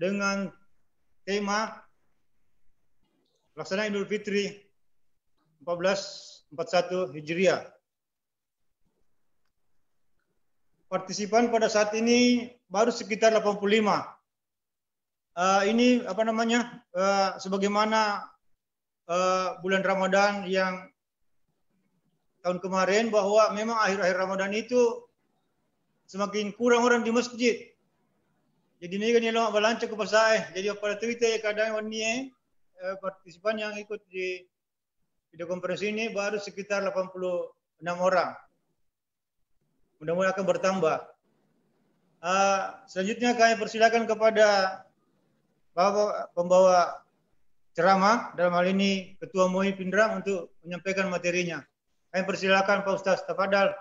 dengan tema pelaksanaan Idul Fitri 1441 Hijriah. Partisipan pada saat ini baru sekitar 85. Ini sebagaimana bulan Ramadan yang tahun kemarin, bahwa memang akhir-akhir Ramadan itu semakin kurang orang di masjid. Jadi ini kan yang balanca ke pasai. Jadi pada Twitter kadang ini partisipan yang ikut di video konferensi ini baru sekitar 86 orang. Mudah-mudahan akan bertambah. Selanjutnya kami persilakan kepada Bapak pembawa ceramah, dalam hal ini Ketua MUI Pindrang, untuk menyampaikan materinya. Kami persilakan Pak Ustaz, tafadhal.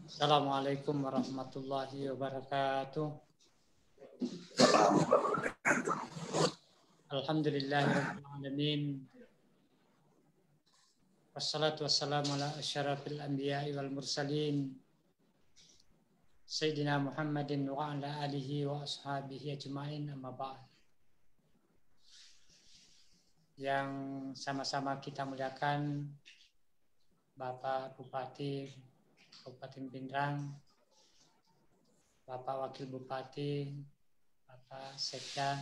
Assalamualaikum warahmatullahi wabarakatuh. Alhamdulillahirabbil alamin. Wassalatu wassalamu ala asyrafil anbiya'i wal mursalin. Sayyidina Muhammadin wa ala alihi wa ashabihi ajma'in, amma ba'd. Yang sama-sama kita muliakan Bapak Bupati Kabupaten Pindrang, Bapak Wakil Bupati, Bapak Sekda,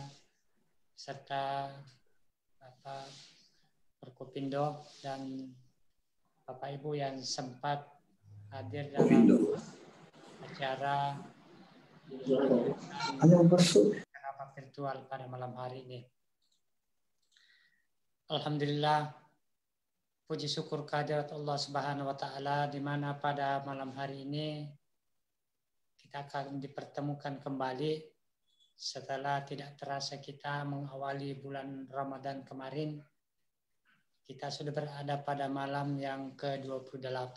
serta Bapak Forkopindo dan Bapak Ibu yang sempat hadir dalam acara kenapa virtual pada malam hari ini. Alhamdulillah, puji syukur kehadirat Allah Subhanahu wa taala, di mana pada malam hari ini kita akan dipertemukan kembali setelah tidak terasa kita mengawali bulan Ramadan kemarin. Kita sudah berada pada malam yang ke-28.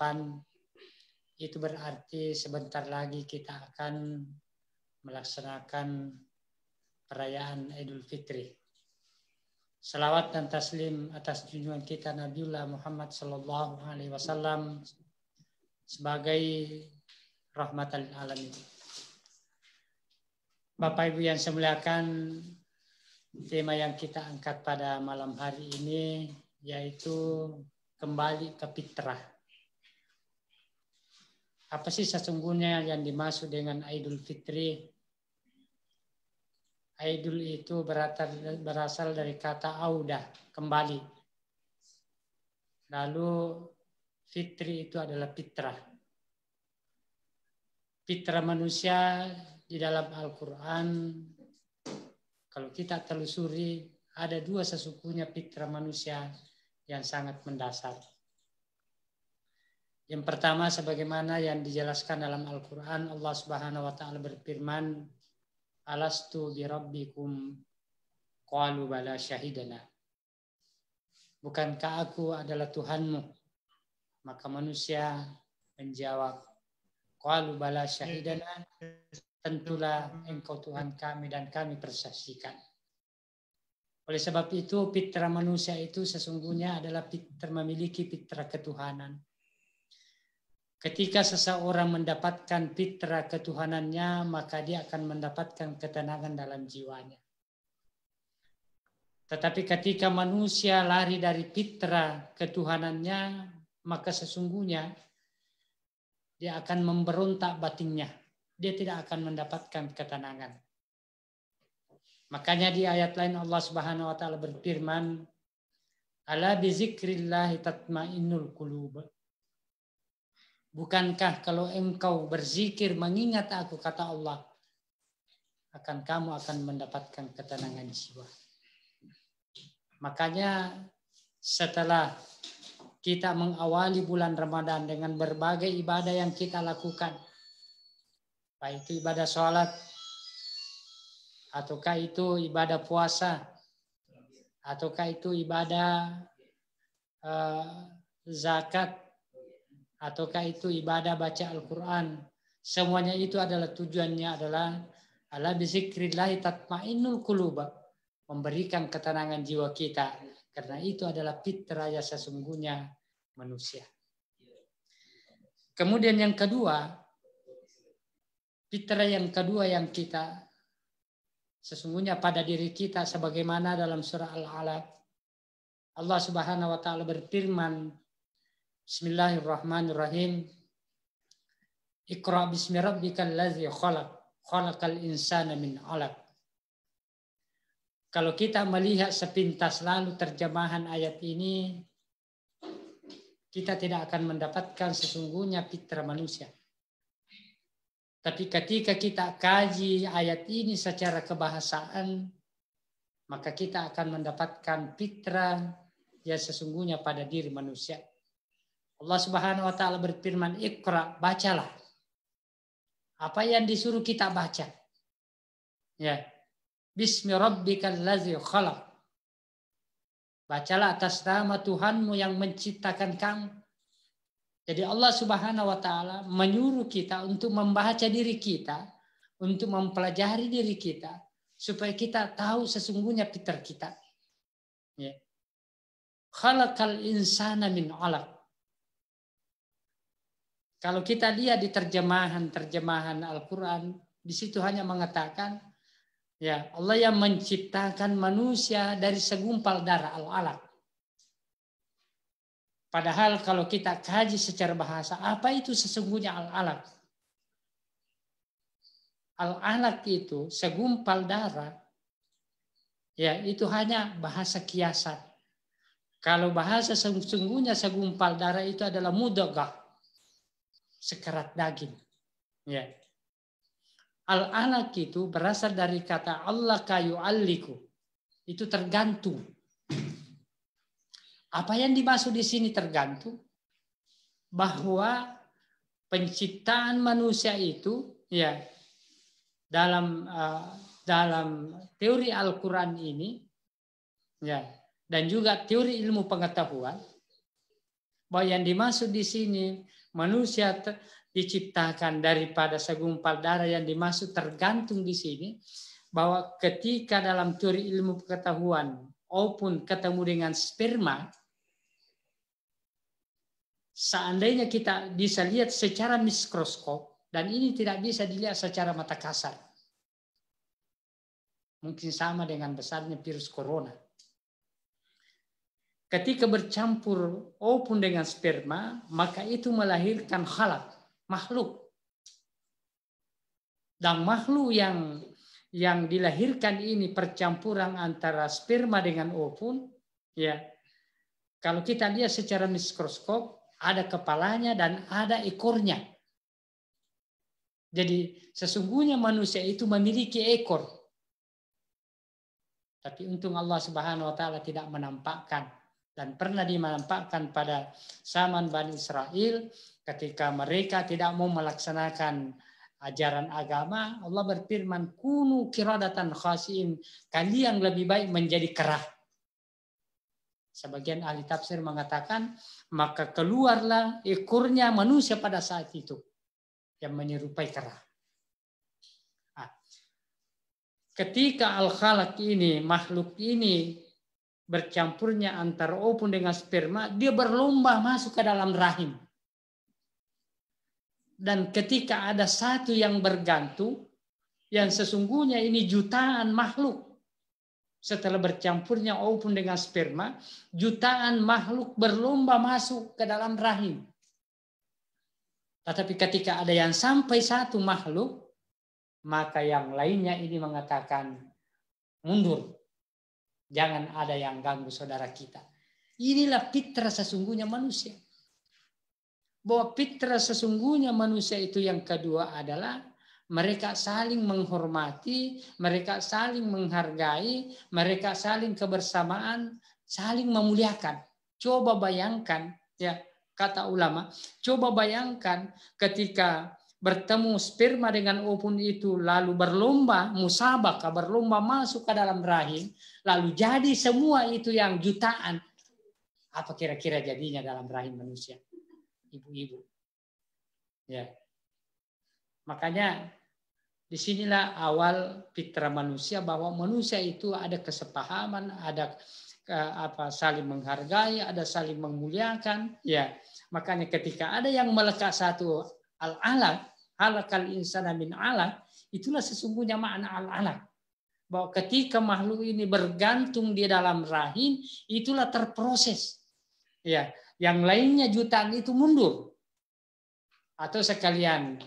Itu berarti sebentar lagi kita akan melaksanakan perayaan Idul Fitri. Salawat dan taslim atas junjungan kita Nabiullah Muhammad sallallahu alaihi wasallam sebagai rahmatan lil alamin. Bapak Ibu yang saya muliakan, tema yang kita angkat pada malam hari ini yaitu kembali ke fitrah. Apa sih sesungguhnya yang dimaksud dengan Idul Fitri? Idul itu berasal dari kata audah, kembali. Lalu fitri itu adalah fitrah. Fitrah manusia di dalam Al-Quran, kalau kita telusuri, ada dua sesungguhnya fitrah manusia yang sangat mendasar. Yang pertama, sebagaimana yang dijelaskan dalam Al-Quran, Allah Subhanahu wa taala berfirman, alastu birabbikum qalu bala syahidana. Bukankah aku adalah Tuhanmu? Maka manusia menjawab, qalu bala syahidana, tentulah engkau Tuhan kami dan kami persaksikan. Oleh sebab itu, fitrah manusia itu sesungguhnya adalah memiliki fitrah ketuhanan. Ketika seseorang mendapatkan fitrah ketuhanannya, maka dia akan mendapatkan ketenangan dalam jiwanya. Tetapi ketika manusia lari dari fitrah ketuhanannya, maka sesungguhnya dia akan memberontak batinnya. Dia tidak akan mendapatkan ketenangan. Makanya di ayat lain Allah Subhanahu wa taala berfirman, ala bizikrillah tatmainnul qulub. Bukankah kalau engkau berzikir mengingat aku, kata Allah, kamu akan mendapatkan ketenangan jiwa. Makanya setelah kita mengawali bulan Ramadan dengan berbagai ibadah yang kita lakukan, baik itu ibadah sholat, ataukah itu ibadah puasa, ataukah itu ibadah zakat, ataukah itu ibadah baca Al-Quran. Semuanya itu adalah tujuannya adalah ala bizikrillahi tatmainnul qulub, memberikan ketenangan jiwa kita, karena itu adalah fitrah yang sesungguhnya manusia. Kemudian yang kedua, fitrah yang kedua yang kita sesungguhnya pada diri kita sebagaimana dalam surah Al-Alaq Allah Subhanahu wa taala berfirman, Bismillahirrahmanirrahim. Iqra bismi rabbikal ladzi khalaq, khalaqal insana min 'alaq. Kalau kita melihat sepintas lalu terjemahan ayat ini, kita tidak akan mendapatkan sesungguhnya fitrah manusia. Tapi ketika kita kaji ayat ini secara kebahasaan, maka kita akan mendapatkan fitrah yang sesungguhnya pada diri manusia. Allah Subhanahu wa taala berfirman, Iqra, bacalah. Apa yang disuruh kita baca? Ya. Bismi rabbikal ladzi khalaq. Bacalah atas nama Tuhanmu yang menciptakan kamu. Jadi Allah Subhanahu wa taala menyuruh kita untuk membaca diri kita, untuk mempelajari diri kita supaya kita tahu sesungguhnya fitrah kita. Ya. Khalaqal insana min 'alaq. Kalau kita lihat di terjemahan Al-Quran, di situ hanya mengatakan, ya Allah yang menciptakan manusia dari segumpal darah, al-alaq. Padahal kalau kita kaji secara bahasa, apa itu sesungguhnya al-alaq? Al-alaq itu segumpal darah, ya itu hanya bahasa kiasan. Kalau bahasa sesungguhnya segumpal darah itu adalah mudghah, sekerat daging. Ya. Al-alaq itu berasal dari kata Allah kayu alliku. Itu tergantung. Apa yang dimaksud di sini tergantung? Bahwa penciptaan manusia itu, ya, dalam teori Al-Quran ini, ya, dan juga teori ilmu pengetahuan, bahwa yang dimaksud di sini manusia diciptakan daripada segumpal darah, yang dimaksud tergantung di sini bahwa ketika dalam teori ilmu pengetahuan maupun ketemu dengan sperma, seandainya kita bisa lihat secara mikroskop, dan ini tidak bisa dilihat secara mata kasar, mungkin sama dengan besarnya virus corona. Ketika bercampur maupun dengan sperma, maka itu melahirkan khalaq, makhluk. Dan makhluk yang dilahirkan ini percampuran antara sperma dengan ovum, ya. Kalau kita lihat secara mikroskop, ada kepalanya dan ada ekornya. Jadi sesungguhnya manusia itu memiliki ekor. Tapi untung Allah Subhanahu wa taala tidak menampakkan, dan pernah dinampakkan pada zaman Bani Israel ketika mereka tidak mau melaksanakan ajaran agama. Allah berfirman, kunu kiradatan khasiin, kalian lebih baik menjadi kera. Sebagian ahli tafsir mengatakan maka keluarlah ekornya manusia pada saat itu yang menyerupai kera. Nah, ketika al-khalaq ini, makhluk ini bercampurnya antara ovum dengan sperma, dia berlomba masuk ke dalam rahim. Dan ketika ada satu yang bergantung, yang sesungguhnya ini jutaan makhluk. Setelah bercampurnya ovum dengan sperma, jutaan makhluk berlomba masuk ke dalam rahim. Tetapi ketika ada yang sampai satu makhluk, maka yang lainnya ini mengatakan mundur. Jangan ada yang ganggu saudara kita. Inilah fitrah sesungguhnya manusia. Bahwa fitrah sesungguhnya manusia itu yang kedua adalah mereka saling menghormati, mereka saling menghargai, mereka saling kebersamaan, saling memuliakan. Coba bayangkan, ya kata ulama, coba bayangkan ketika bertemu sperma dengan ovum itu, lalu berlomba, musabaqah, berlomba masuk ke dalam rahim, lalu jadi semua itu yang jutaan. Apa kira-kira jadinya dalam rahim manusia? Ibu-ibu. Ya. Makanya disinilah awal fitrah manusia, bahwa manusia itu ada kesepahaman, ada saling menghargai, ada saling memuliakan. Ya, makanya ketika ada yang melekat satu al-alaq, halakal insana min alaq, itulah sesungguhnya makna al-alaq. Bahwa ketika makhluk ini bergantung di dalam rahim, itulah terproses. Ya, yang lainnya jutaan itu mundur. Atau sekalian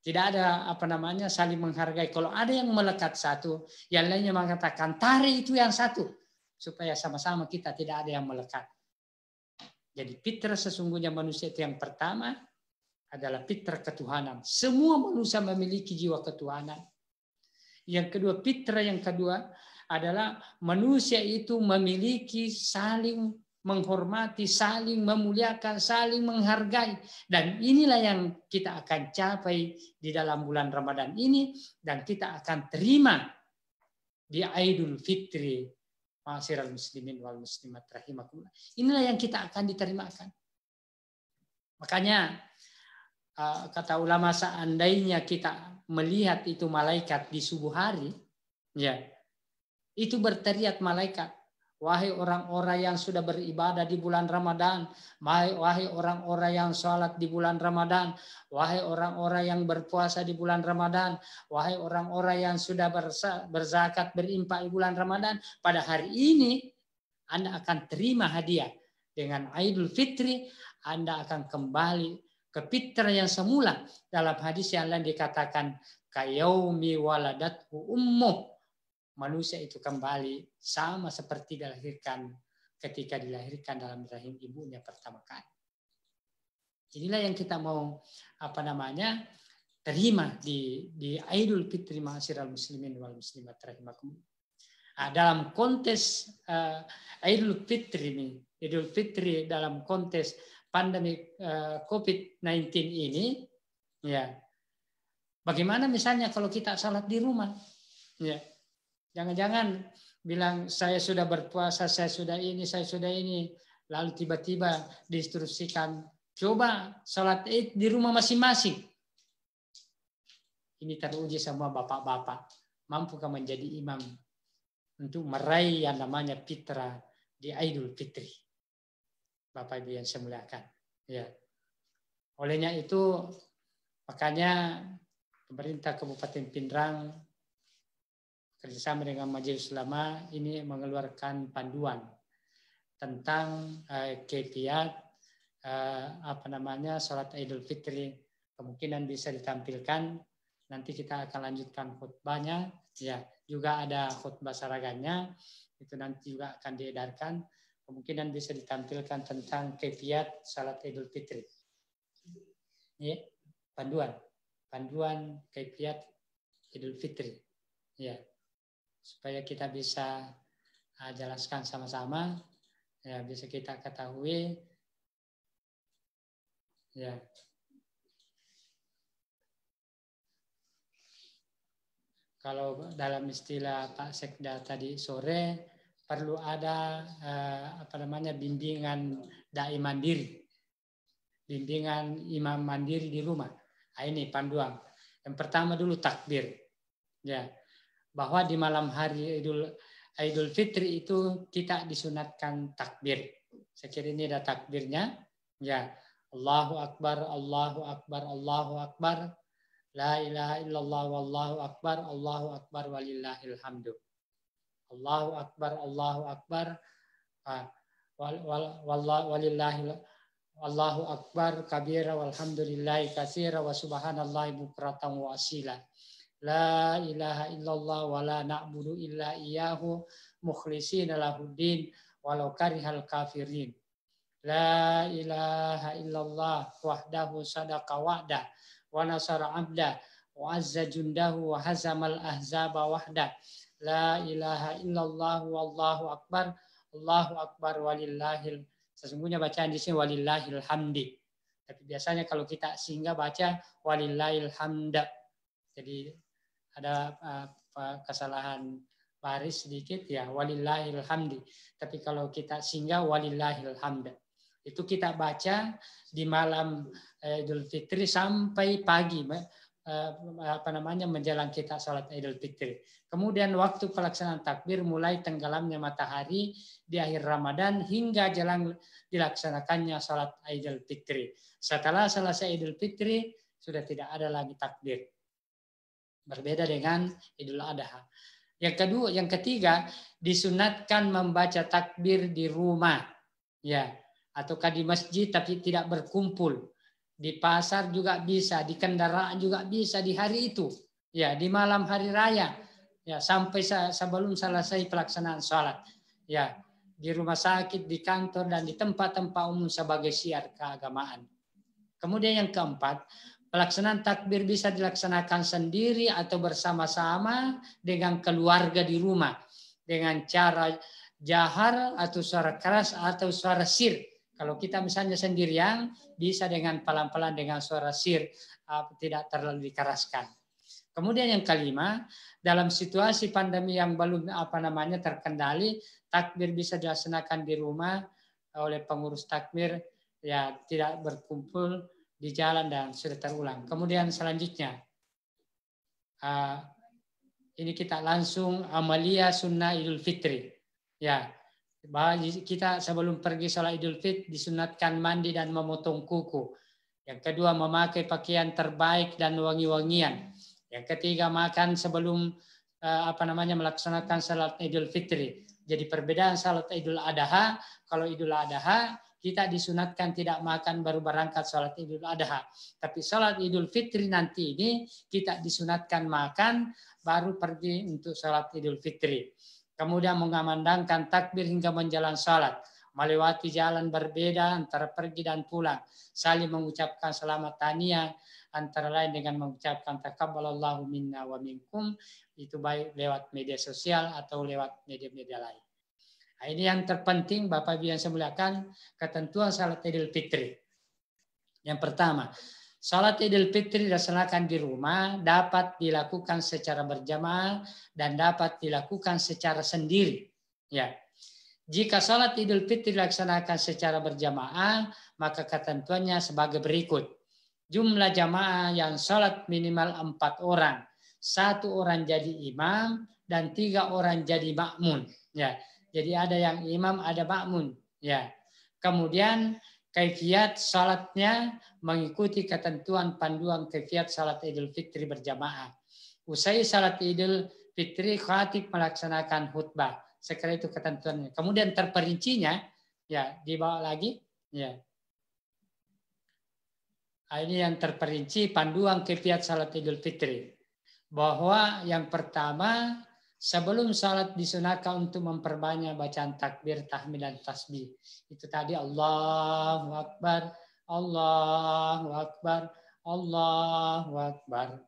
tidak ada saling menghargai. Kalau ada yang melekat satu, yang lainnya mengatakan tarik itu yang satu, supaya sama-sama kita tidak ada yang melekat. Jadi fitrah sesungguhnya manusia itu yang pertama adalah fitrah ketuhanan. Semua manusia memiliki jiwa ketuhanan. Yang kedua, fitrah yang kedua adalah manusia itu memiliki saling menghormati, saling memuliakan, saling menghargai. Dan inilah yang kita akan capai di dalam bulan Ramadan ini. Dan kita akan terima di Idul Fitri. Ma'asyiral muslimin wal muslimat rahimakumullah. Inilah yang kita akan diterimakan. Makanya kata ulama, seandainya kita melihat itu malaikat di subuh hari, ya, itu berteriak malaikat, wahai orang-orang yang sudah beribadah di bulan Ramadan, wahai orang-orang yang sholat di bulan Ramadan, wahai orang-orang yang berpuasa di bulan Ramadan, wahai orang-orang yang sudah berzakat, berinfak di bulan Ramadan, pada hari ini Anda akan terima hadiah. Dengan Idul Fitri, Anda akan kembali ke fitrah yang semula. Dalam hadis yang lain dikatakan, kayaumi waladathu ummuh. Manusia itu kembali sama seperti dilahirkan ketika dilahirkan dalam rahim ibunya pertama kali. Inilah yang kita mau terima di Idul Fitri, ma'asyiral muslimin wal muslimat rahimakumullah. Dalam konteks Idul Fitri ini, Idul Fitri dalam konteks pandemi COVID-19 ini, ya, bagaimana misalnya kalau kita salat di rumah, ya, jangan-jangan bilang saya sudah berpuasa, saya sudah ini, lalu tiba-tiba diinstruksikan coba salat Id di rumah masing-masing. Ini teruji semua bapak-bapak, mampukah menjadi imam untuk meraih yang namanya fitrah di Idul Fitri. Bapak Ibu yang saya muliakan. Ya. Olehnya itu, makanya pemerintah Kabupaten Pindrang kerjasama dengan Majelis Ulama ini mengeluarkan panduan tentang kegiatan salat Idul Fitri. Kemungkinan bisa ditampilkan. Nanti kita akan lanjutkan khutbahnya. Ya, juga ada khutbah saragannya. Itu nanti juga akan diedarkan. Kemungkinan bisa ditampilkan tentang kegiatan salat Idul Fitri. Ya, panduan kegiatan Idul Fitri. Ya, supaya kita bisa jelaskan sama-sama, ya, bisa kita ketahui. Ya. Kalau dalam istilah Pak Sekda tadi sore, perlu ada bimbingan dai mandiri, bimbingan imam mandiri di rumah. Ini panduan. Yang pertama dulu takbir, ya, bahwa di malam hari Idul Fitri itu kita disunatkan takbir. Saya kira ini ada takbirnya, ya, Allahu Akbar, Allahu Akbar, Allahu Akbar, la ilaha illallah, wallahu akbar, Allahu Akbar, walillahil hamdu. Allahu Akbar, Allahu Akbar, walillahil Allahu Akbar kabira walhamdulillahi katsira wa subhanallahi bukratan wa asila. La ilaha illallah wa la na'budu illa iyyahu mukhlishina lahuddin walau karihal kafirin. La ilaha illallah wahdahu sadaqa wa'da wa nasara 'abda wa azza jundahu wa hazamal ahzaba wahda. La ilaha illallah wallahu akbar, Allahu akbar walillahil. Sesungguhnya bacaan di sini walillahil hamdi. Tapi biasanya kalau kita singgah baca walillahil hamda. Jadi ada kesalahan baris sedikit, ya, walillahil hamdi. Tapi kalau kita singgah walillahil hamda. Itu kita baca di malam Idul Fitri sampai pagi, menjelang kita sholat Idul Fitri. Kemudian waktu pelaksanaan takbir mulai tenggelamnya matahari di akhir Ramadan hingga jelang dilaksanakannya sholat Idul Fitri. Setelah selesai Idul Fitri sudah tidak ada lagi takbir. Berbeda dengan Idul Adha. Yang ketiga, disunatkan membaca takbir di rumah, ya, ataukah di masjid tapi tidak berkumpul. Di pasar juga bisa, di kendaraan juga bisa di hari itu, ya, di malam hari raya, ya, sampai sebelum selesai pelaksanaan sholat, ya, di rumah sakit, di kantor dan di tempat-tempat umum sebagai syiar keagamaan. Kemudian yang keempat, pelaksanaan takbir bisa dilaksanakan sendiri atau bersama-sama dengan keluarga di rumah dengan cara jahar atau suara keras atau suara sir. Kalau kita misalnya sendirian bisa dengan pelan-pelan dengan suara sir, tidak terlalu dikeraskan. Kemudian yang kelima, dalam situasi pandemi yang belum terkendali, takbir bisa dilaksanakan di rumah oleh pengurus takbir, ya, tidak berkumpul di jalan dan sudah terulang. Kemudian selanjutnya, ini kita langsung amalia sunnah Idul Fitri. Ya, kita sebelum pergi sholat Idul Fitri disunatkan mandi dan memotong kuku. Yang kedua, memakai pakaian terbaik dan wangi-wangian. Yang ketiga, makan sebelum melaksanakan sholat Idul Fitri. Jadi perbedaan sholat Idul Adha, kalau Idul Adha kita disunatkan tidak makan baru berangkat sholat Idul Adha. Tapi sholat Idul Fitri nanti ini kita disunatkan makan baru pergi untuk sholat Idul Fitri. Kemudian mengamandangkan takbir hingga menjalan sholat. Melewati jalan berbeda antara pergi dan pulang. Saling mengucapkan selamat tahniah antara lain dengan mengucapkan taqabbalallahu minna wa minkum. Itu baik lewat media sosial atau lewat media-media lain. Nah, ini yang terpenting Bapak Ibu yang saya muliakan, ketentuan salat Idul Fitri. Yang pertama, salat Idul Fitri dilaksanakan di rumah dapat dilakukan secara berjamaah dan dapat dilakukan secara sendiri. Ya. Jika salat Idul Fitri dilaksanakan secara berjamaah, maka ketentuannya sebagai berikut. Jumlah jamaah yang salat minimal 4 orang. 1 orang jadi imam dan 3 orang jadi makmun. Ya. Jadi ada yang imam, ada makmun. Ya. Kemudian kaifiat salatnya mengikuti ketentuan panduan kaifiat salat Idul Fitri berjamaah. Usai salat Idul Fitri, khatib melaksanakan khutbah. Sekali itu ketentuannya. Kemudian terperincinya, ya, dibawa lagi. Ya. Ini yang terperinci panduan kaifiat salat Idul Fitri. Bahwa yang pertama, sebelum salat disunahkan untuk memperbanyak bacaan takbir, tahmid dan tasbih. Itu tadi Allahu Akbar, Allahu Akbar, Allahu Akbar.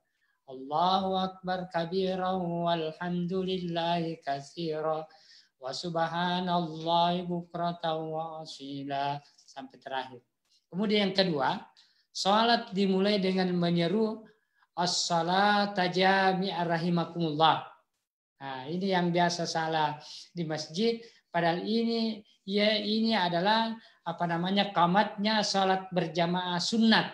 Allahu Akbar kabira walhamdulillahi katsira wa subhanallahi bukratan wa asila sampai terakhir. Kemudian yang kedua, salat dimulai dengan menyeru as-salata jami'ar rahimakumullah. Nah, ini yang biasa salah di masjid. Padahal ini adalah qamatnya salat berjamaah sunat.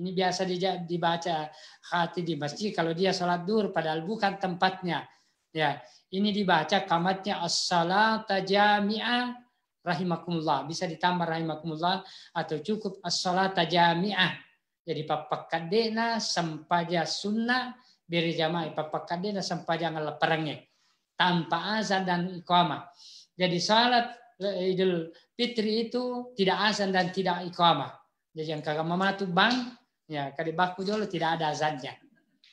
Ini biasa dibaca hati di masjid kalau dia salat duhur, padahal bukan tempatnya. Ya, ini dibaca qamatnya as-salata jami'ah rahimakumullah. Bisa ditambah rahimakumullah atau cukup as-salata jami'ah. Jadi papakadena sampaja sunnah beri jamaah papakadena sampaja ngalaparangnya tanpa azan dan iqamah. Jadi salat Idul Fitri itu tidak azan dan tidak iqamah. Jadi yang kagak mamatu bang, ya kali baku dulu tidak ada azannya.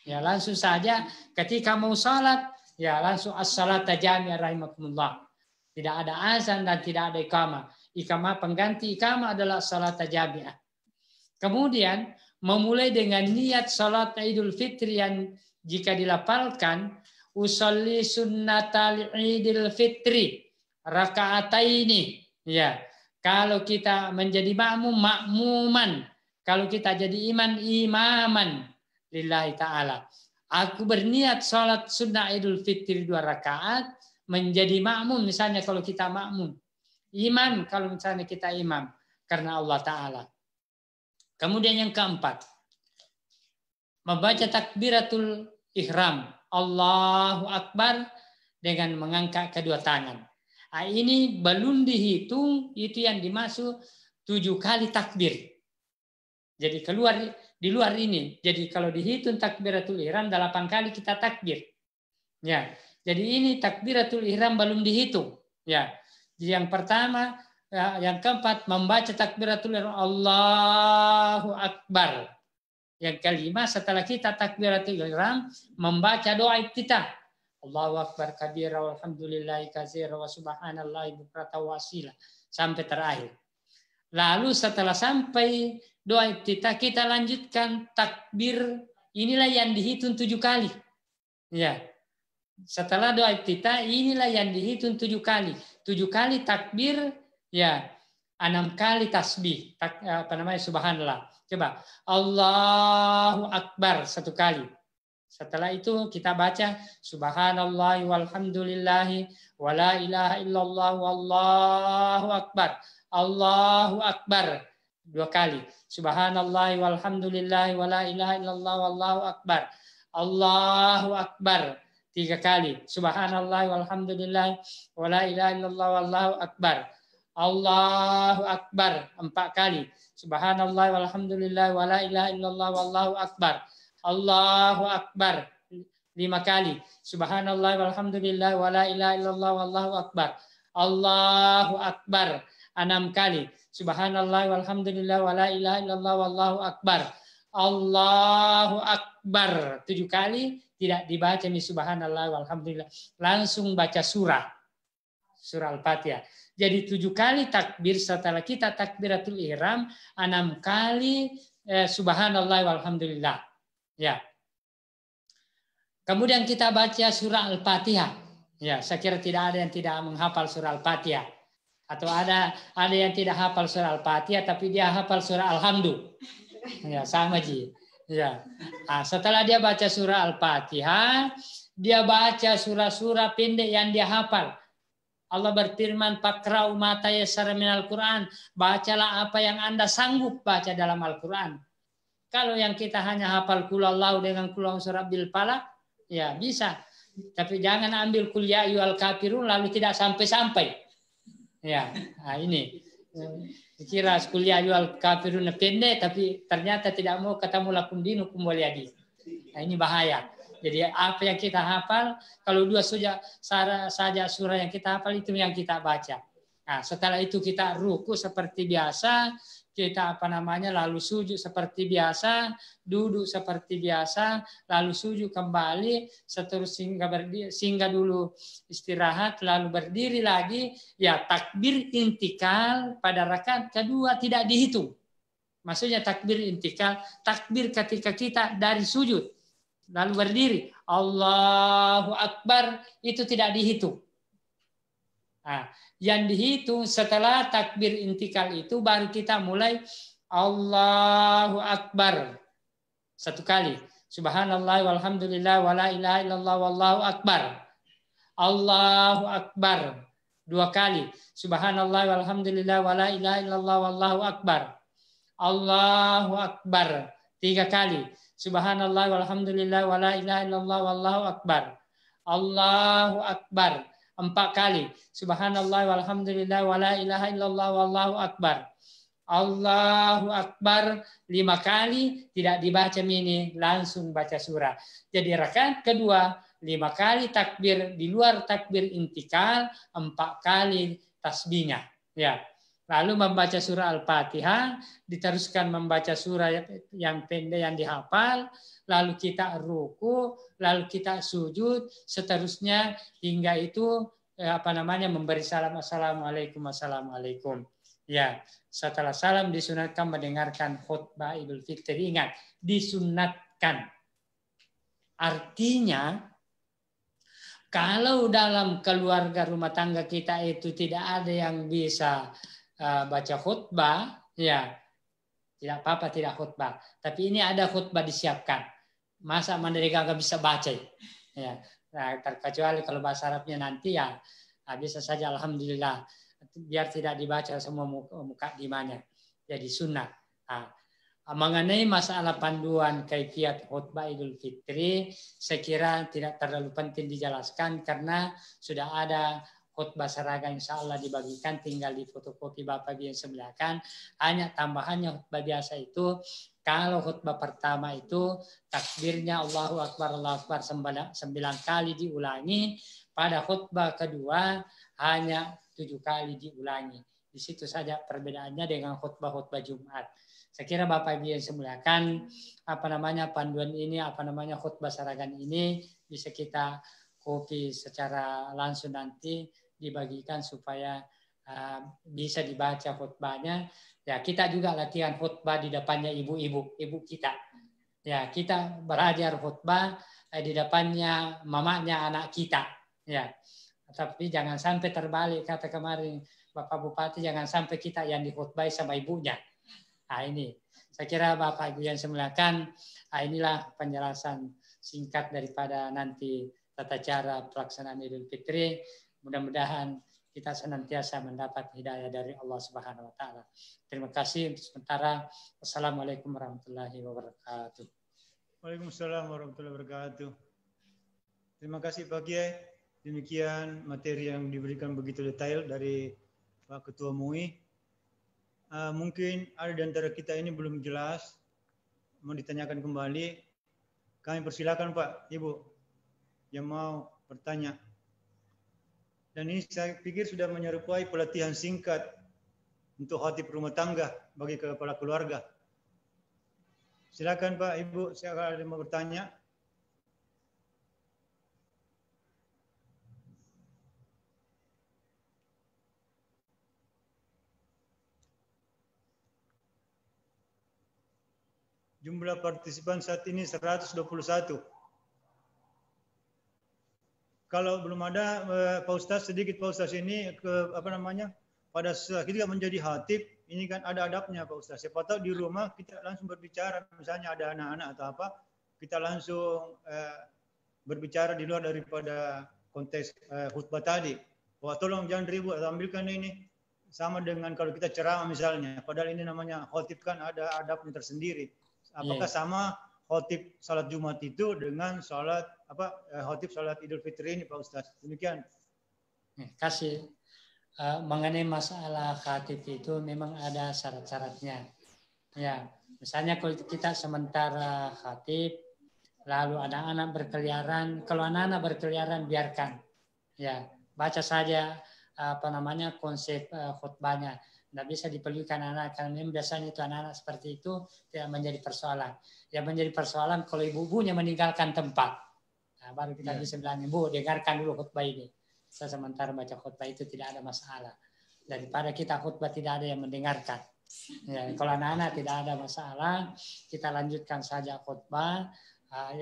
Ya langsung saja ketika mau salat, ya langsung as-salata jami'ah rahimakumullah. Tidak ada azan dan tidak ada iqamah. Iqamah pengganti iqamah adalah salata jami'ah. Kemudian memulai dengan niat salat Idul Fitri yang jika dilafalkan usolli sunnatal Idul Fitri rakaataini. Ya, kalau kita menjadi makmum, makmuman. Kalau kita jadi imam, imaman lillahi ta'ala. Aku berniat salat sunnah Idul Fitri 2 rakaat menjadi makmum misalnya kalau kita makmum. Imam kalau misalnya kita imam karena Allah Ta'ala. Kemudian yang keempat, membaca takbiratul ihram, Allahu Akbar, dengan mengangkat kedua tangan. Nah, ini belum dihitung, itu yang dimaksud 7 kali takbir. Jadi di luar ini. Jadi kalau dihitung takbiratul ihram 8 kali kita takbir. Ya. Jadi ini takbiratul ihram belum dihitung. Ya. Jadi yang pertama, yang keempat membaca takbiratul ihram Allahu Akbar. Yang kelima setelah kita takbiratul ihram membaca doa iftitah. Allahu Akbar kabira walhamdulillahi katsira wa subhanallahi bukratan wa asila sampai terakhir. Lalu setelah sampai doa iftitah kita lanjutkan takbir, inilah yang dihitung 7 kali. Ya. Setelah doa iftitah inilah yang dihitung 7 kali. 7 kali takbir, ya. 6 kali tasbih, subhanallah. Coba Allahu Akbar 1 kali. Setelah itu kita baca subhanallah walhamdulillahi wala ilaha illallah wallahu akbar. Allahu Akbar 2 kali. Subhanallah walhamdulillahi wala ilaha illallah wallahu akbar. Allahu Akbar 3 kali. Subhanallah walhamdulillahi wala ilaha illallah wallahu akbar. Allahu Akbar 4 kali. Subhanallah walhamdulillah wala ilaha illallah wallahu akbar. Allahu Akbar 5 kali. Subhanallah walhamdulillah wala ilaha illallah wallahu akbar. Allahu Akbar 6 kali. Subhanallah walhamdulillah wala ilaha illallah wallahu akbar. Allahu Akbar 7 kali. Tidak dibaca nih subhanallah walhamdulillah. Langsung baca surah Al-Fatihah. Jadi 7 kali takbir setelah kita takbiratul ihram, 6 kali subhanallah walhamdulillah. Ya. Kemudian kita baca surah Al-Fatihah. Ya, saya kira tidak ada yang tidak menghafal surah Al-Fatihah. Atau ada yang tidak hafal surah Al-Fatihah tapi dia hafal surah Alhamdulillah. Ya, sama Ji. Ya. Nah, setelah dia baca surah Al-Fatihah, dia baca surah-surah pendek yang dia hafal. Allah berfirman, "Faqra'u ma tayassara minal Qur'an." Bacalah apa yang Anda sanggup baca dalam Al-Qur'an. Kalau yang kita hanya hafal qul Allahu dengan qul a'udzu birabbil falaq, ya bisa. Tapi jangan ambil qul ya ayyuhal kafirun lalu tidak sampai-sampai. Ya, nah ini. Kira qul ya ayyuhal kafirun pendek tapi ternyata tidak mau ketemu lakum dinukum waliyadin. Nah, ini bahaya. Jadi apa yang kita hafal, kalau 2 saja surah yang kita hafal itu yang kita baca. Nah, setelah itu kita ruku seperti biasa, kita lalu sujud seperti biasa, duduk seperti biasa, lalu sujud kembali, seterusnya singgah dulu istirahat, lalu berdiri lagi. Ya, takbir intikal pada rakaat kedua tidak dihitung. Maksudnya takbir intikal, takbir ketika kita dari sujud lalu berdiri, Allahu Akbar, itu tidak dihitung. Nah, yang dihitung setelah takbir intikal itu baru kita mulai Allahu Akbar 1 kali. Subhanallah walhamdulillah wala ilaha illallah wallahu akbar. Allahu Akbar 2 kali. Subhanallah walhamdulillah wala ilaha illallah wallahu akbar. Allahu Akbar 3 kali. Subhanallah walhamdulillah wala ilaha illallah wallahu akbar. Allahu Akbar 4 kali. Subhanallah walhamdulillah wala ilaha illallah wallahu akbar. Allahu Akbar 5 kali, tidak dibaca ini, langsung baca surah. Jadi rakaat kedua 5 kali takbir, di luar takbir intikal 4 kali tasbihnya. Ya. Lalu membaca surah Al-Fatihah, diteruskan membaca surah yang pendek yang dihafal, lalu kita ruku, lalu kita sujud, seterusnya hingga itu memberi salam assalamualaikum. Ya, setelah salam disunatkan mendengarkan khutbah Idul Fitri. Ingat, disunatkan. Artinya kalau dalam keluarga rumah tangga kita itu tidak ada yang bisa baca khutbah, ya tidak apa-apa tidak khutbah. Tapi ini ada khutbah disiapkan. Masa mereka nggak bisa baca? Ya, nah, terkecuali kalau bahasa Arabnya nanti ya bisa saja alhamdulillah. Biar tidak dibaca semua muka dimana. Jadi sunnah. Nah, mengenai masalah panduan kaifiat khutbah Idul Fitri, saya kira tidak terlalu penting dijelaskan karena sudah ada khutbah seragam insya Allah dibagikan, tinggal di fotokopi Bapak Ibu yang sebelah kan. Hanya tambahannya khutbah biasa itu, kalau khutbah pertama itu takbirnya Allahu Akbar 9 kali diulangi, pada khutbah kedua hanya 7 kali diulangi. Di situ saja perbedaannya dengan khutbah-khutbah Jumat. Saya kira Bapak Ibu yang semuliakan, panduan ini, khutbah seragam ini bisa kita copy secara langsung nanti dibagikan supaya bisa dibaca khutbahnya. Ya, kita juga latihan khutbah di depannya ibu kita. Ya, kita belajar khutbah di depannya mamanya anak kita. Ya, tapi jangan sampai terbalik kata kemarin Bapak Bupati, jangan sampai kita yang dikhutbahi sama ibunya. Nah, ini saya kira Bapak Ibu yang semuliakan, inilah penjelasan singkat daripada nanti tata cara pelaksanaan Idul Fitri. Mudah-mudahan kita senantiasa mendapat hidayah dari Allah Subhanahu wa taala. Terima kasih untuk sementara. Wassalamualaikum warahmatullahi wabarakatuh. Waalaikumsalam warahmatullahi wabarakatuh. Terima kasih Pak Kiai. Demikian materi yang diberikan begitu detail dari Pak Ketua MUI. Mungkin ada di antara kita ini belum jelas, mau ditanyakan kembali. Kami persilakan Pak, Ibu yang mau bertanya. Dan ini saya pikir sudah menyerupai pelatihan singkat untuk khatib rumah tangga bagi kepala keluarga. Silakan Pak, Ibu, siapa ada yang mau bertanya? Jumlah partisipan saat ini 121. Kalau belum ada Pak Ustaz, sedikit Pak Ustaz ini pada saat kita menjadi khatib, ini kan ada adabnya Pak Ustaz. Siapa tahu di rumah kita langsung berbicara, misalnya ada anak-anak atau apa, kita langsung berbicara di luar daripada konteks khutbah tadi. Wah, tolong jangan ribut, ambilkan ini. Sama dengan kalau kita ceramah misalnya, padahal ini namanya khatib kan ada adabnya tersendiri. Apakah sama khotib salat Jumat itu dengan salat khotib salat Idul Fitri ini Pak Ustaz? Demikian. Kasih mengenai masalah khatib itu memang ada syarat-syaratnya. Ya, misalnya kalau kita sementara khatib lalu anak-anak berkeliaran, kalau anak-anak berkeliaran biarkan. Ya, baca saja konsep khutbahnya. Tidak bisa dipedulikan anak, karena biasanya itu anak-anak seperti itu tidak menjadi persoalan. Yang menjadi persoalan kalau ibu-ibunya meninggalkan tempat. Nah, baru kita bisa bilang, Ibu, dengarkan dulu khutbah ini. Saya sementara baca khutbah itu tidak ada masalah. Daripada kita khutbah tidak ada yang mendengarkan. Ya, kalau anak-anak tidak ada masalah, kita lanjutkan saja khutbah.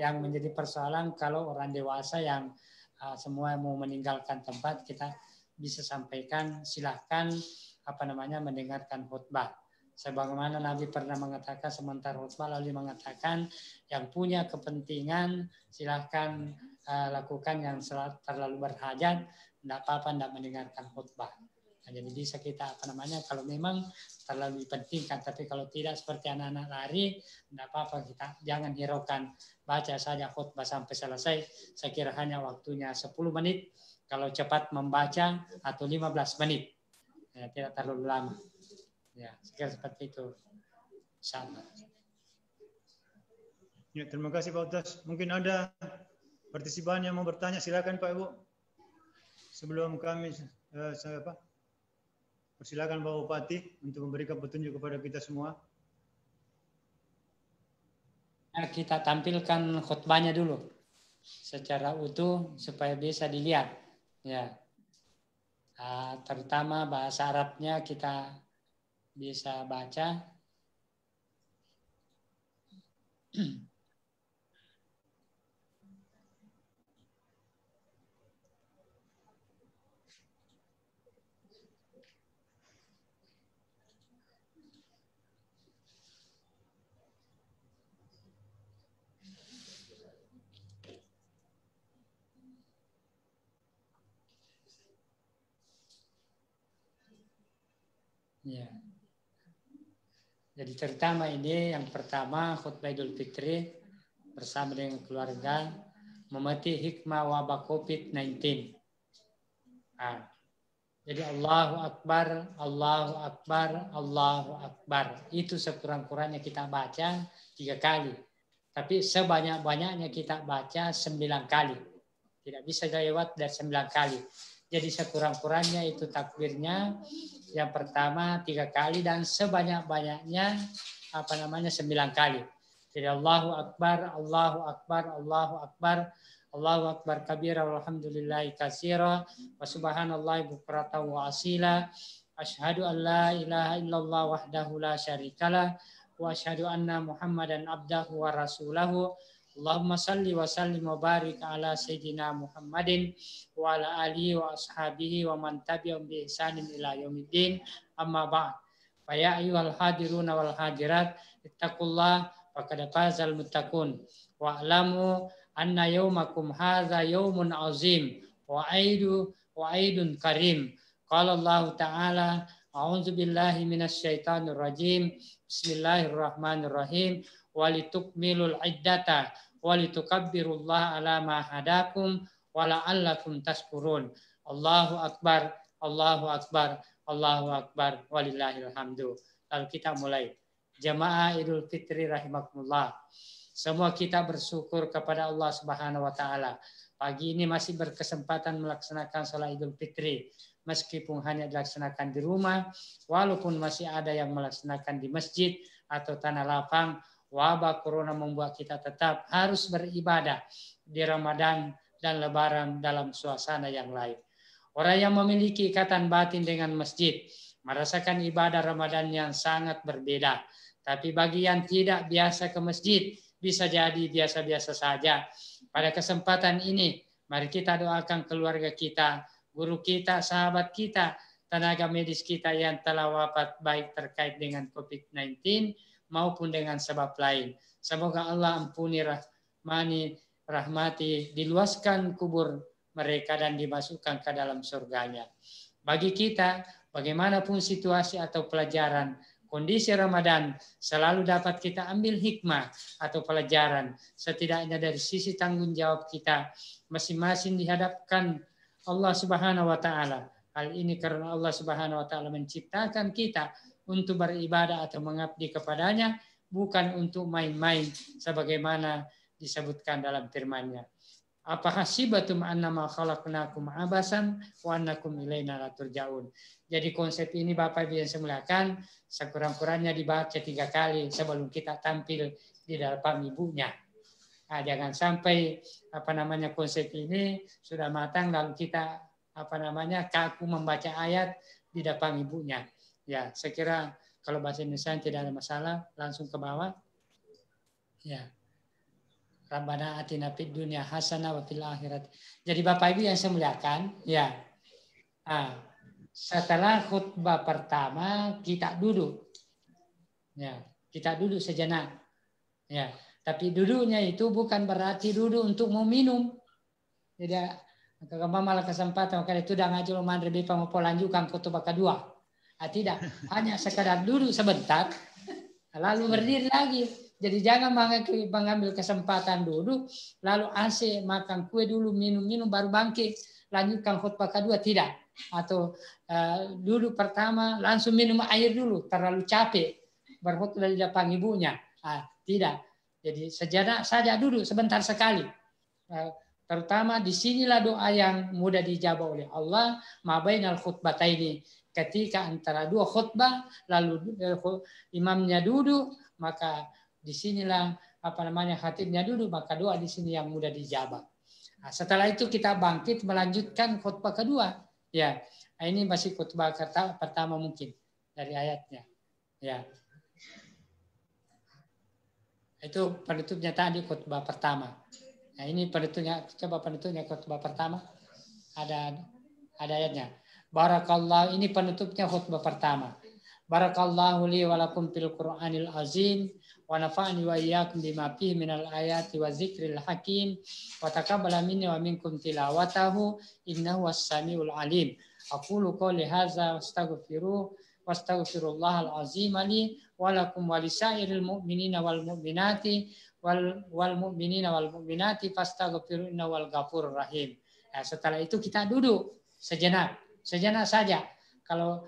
Yang menjadi persoalan kalau orang dewasa yang semua mau meninggalkan tempat, kita bisa sampaikan, silahkan mendengarkan khutbah. Sebagaimana Nabi pernah mengatakan sementara khutbah lalu mengatakan yang punya kepentingan silahkan lakukan, yang terlalu berhajat tidak apa-apa tidak mendengarkan khutbah. Nah, jadi bisa kita kalau memang terlalu dipentingkan, tapi kalau tidak seperti anak-anak lari tidak apa-apa, kita jangan hiraukan, baca saja khutbah sampai selesai. Saya kira hanya waktunya 10 menit kalau cepat membaca atau 15 menit. Ya, tidak terlalu lama. Ya, sekira seperti itu. Sama. Ya, terima kasih Pak Ustaz. Mungkin ada partisipan yang mau bertanya, silakan Pak Ibu. Sebelum kami persilakan Pak Bupati untuk memberikan petunjuk kepada kita semua. Nah, kita tampilkan khutbahnya dulu secara utuh supaya bisa dilihat. Ya. Terutama bahasa Arabnya kita bisa baca. Ya. Jadi terutama ini yang pertama khutbah Idul Fitri bersama dengan keluarga memetik hikmah wabah COVID-19. Nah, jadi Allahu Akbar, Allahu Akbar, Allahu Akbar. Itu sekurang-kurangnya kita baca 3 kali. Tapi sebanyak-banyaknya kita baca 9 kali. Tidak bisa lewat dari 9 kali. Jadi sekurang-kurangnya itu takbirnya yang pertama 3 kali dan sebanyak-banyaknya 9 kali. Jadi Allahu Akbar, Allahu Akbar, Allahu Akbar, Allahu Akbar kabira walhamdulillahi katsira wa subhanallahi bukratan wa asila. Asyhadu an la ilaha illallah wahdahu la syarikalah wa asyhadu anna Muhammadan abdahu wa rasulahu. Allahumma salli wa sallim wa barik ala sayyidina Muhammadin wa ala alihi wa ashabihi wa man tabi'ahum bi ihsanin ila yaumiddin. Amma ba'd. Fa ya ayyuhal hadiruna wal hadirat ittaqullah faqad fazal muttaqun wa alamu anna yaumakum hadza yaumun azim wa aidun karim. Qala Allah Ta'ala a'udzu billahi minasy syaithanir rajim. Bismillahirrahmanirrahim. Walitukmilul iddata walitukabbirullaha ala ma hadakum wala'allakum tashkurun. Allahu akbar, Allahu akbar, Allahu akbar, walillahil hamdu. Lalu kita mulai. Jamaah Idul Fitri rahimakumullah. Semua kita bersyukur kepada Allah Subhanahu wa taala. Pagi ini masih berkesempatan melaksanakan salat Idul Fitri. Meskipun hanya dilaksanakan di rumah, walaupun masih ada yang melaksanakan di masjid atau tanah lapang, wabah corona membuat kita tetap harus beribadah di Ramadan dan Lebaran dalam suasana yang lain. Orang yang memiliki ikatan batin dengan masjid merasakan ibadah Ramadan yang sangat berbeda. Tapi bagi yang tidak biasa ke masjid, bisa jadi biasa-biasa saja. Pada kesempatan ini, mari kita doakan keluarga kita, guru kita, sahabat kita, tenaga medis kita yang telah wafat baik terkait dengan COVID-19 maupun dengan sebab lain. Semoga Allah ampuni, rahmati, diluaskan kubur mereka dan dimasukkan ke dalam surganya. Bagi kita, bagaimanapun situasi atau pelajaran, kondisi Ramadan selalu dapat kita ambil hikmah atau pelajaran, setidaknya dari sisi tanggung jawab kita masing-masing dihadapkan Allah Subhanahu wa taala. Hal ini karena Allah Subhanahu wa taala menciptakan kita untuk beribadah atau mengabdi kepadanya, bukan untuk main-main sebagaimana disebutkan dalam firman-Nya. Apa hasibatum annama khalaqnakum abasan wa annakum ilaina la turja'un. Jadi konsep ini Bapak Ibu yang saya muliakan, sekurang-kurangnya dibaca 3 kali sebelum kita tampil di depan ibunya. Nah, jangan sampai konsep ini sudah matang lalu kita kaku membaca ayat di depan ibunya. Ya, saya kira kalau bahasa Indonesia tidak ada masalah, langsung ke bawah. Ya. Rabbana atina fid dunya hasanah wa fil akhirat. Jadi Bapak Ibu yang saya muliakan, ya. Nah, setelah khutbah pertama kita duduk. Ya, kita duduk sejenak. Ya, tapi duduknya itu bukan berarti duduk untuk mau minum. Jadi kalau malah kesempatan kalau itu dah ngaji mandre bepa mau lanjutkan khutbah kedua. Tidak, hanya sekadar duduk sebentar lalu berdiri lagi. Jadi jangan mengambil kesempatan duduk, lalu AC makan kue dulu, minum baru bangkit, lanjutkan khutbah kedua, tidak. Atau duduk pertama langsung minum air dulu, terlalu capek, berkhutbah di depan ibunya. Tidak. Jadi sejenak saja duduk sebentar sekali. Terutama disinilah doa yang mudah dijawab oleh Allah, mabainal khutbataini. Ketika antara 2 khutbah, lalu imamnya duduk, maka disinilah khatibnya duduk, maka doa di sini yang mudah dijawab. Nah, setelah itu kita bangkit melanjutkan khutbah kedua. Ya, ini masih khutbah pertama mungkin dari ayatnya. Ya, itu penutupnya tadi khutbah pertama. Nah, ini penutupnya, coba penutupnya khutbah pertama. Ada ayatnya. Barakallahu, ini penutupnya khutbah pertama. Barakallahu li wa lakum fil Qur'anil azim wa nafa'ani wa iyyakum bima fihi minal ayati wa dzikril hakim wa taqabbala minni wa minkum tilawatahu innahu was-samiul alim. Aqulu qouli hadza wastaghfirullaha al-azim li walakum walisairil mu'minina wal mu'minati wal mu'minina wal mu'minati fastaghfiru innahu wal ghafurur rahim. Nah, setelah itu kita duduk sejenak saja. Kalau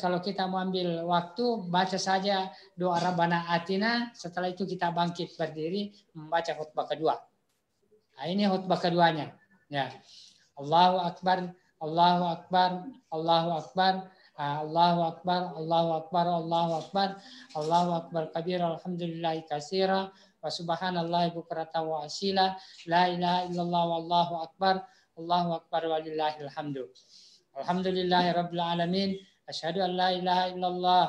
kalau kita mau ambil waktu, baca saja doa Rabbana Atina, setelah itu kita bangkit berdiri membaca khutbah kedua. Nah, ini khutbah keduanya. Ya. Allahu Akbar, Allahu Akbar, Allahu Akbar, Allahu Akbar, Allahu Akbar, Allahu Akbar, Allahu Akbar kabira, alhamdulillahi katsira, wa subhanallahi bukratan wa asila, la ilaha illallah wallahu akbar, Allahu Akbar walillahil hamdu. Alhamdulillahi rabbil alamin, asyhadu an la ilaha illallah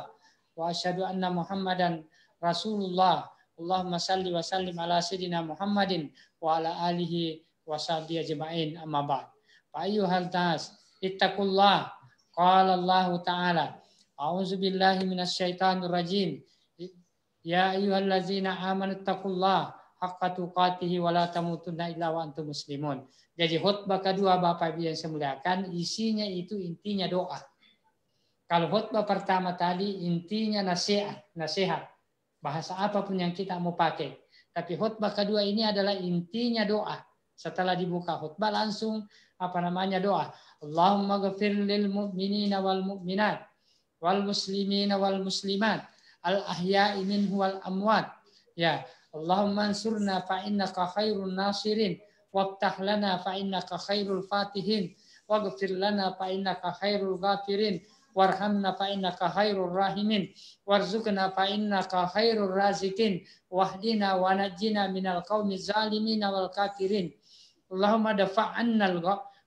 wa asyhadu anna Muhammadan Rasulullah. Allahumma salli wa sallim ala sayyidina Muhammadin wa ala alihi wa sahbihi ajma'in, amma ba'd. Fa ayyuhal nas ittaqullah. Qala Allah Ta'ala, a'udzu billahi minasyaitonir rajim. Ya ayyuhallazina amanu ittaqullah haqqa tuqatih wa la tamutunna illa wa antum muslimun. Jadi khutbah kedua Bapak Ibu yang saya muliakan, isinya itu intinya doa. Kalau khutbah pertama tadi intinya nasihat. Bahasa apapun yang kita mau pakai. Tapi khutbah kedua ini adalah intinya doa. Setelah dibuka khutbah langsung doa. Allahumma ghafir lil mu'minina wal mu'minat wal muslimina wal muslimat al ahya'i minhu wal amwat. Ya, Allahumma ansurna fa innaka khairun nasirin. Waftah lana fa innaka khairul fatihin, waghfir lana fa innaka khairul ghafirin, warhamna fa innaka khairur rahimin, warzuqna fa innaka khairur razikin, wahdina wa najjina minal qaumiz zalimin wal kafirin. Allahumma dafa'annal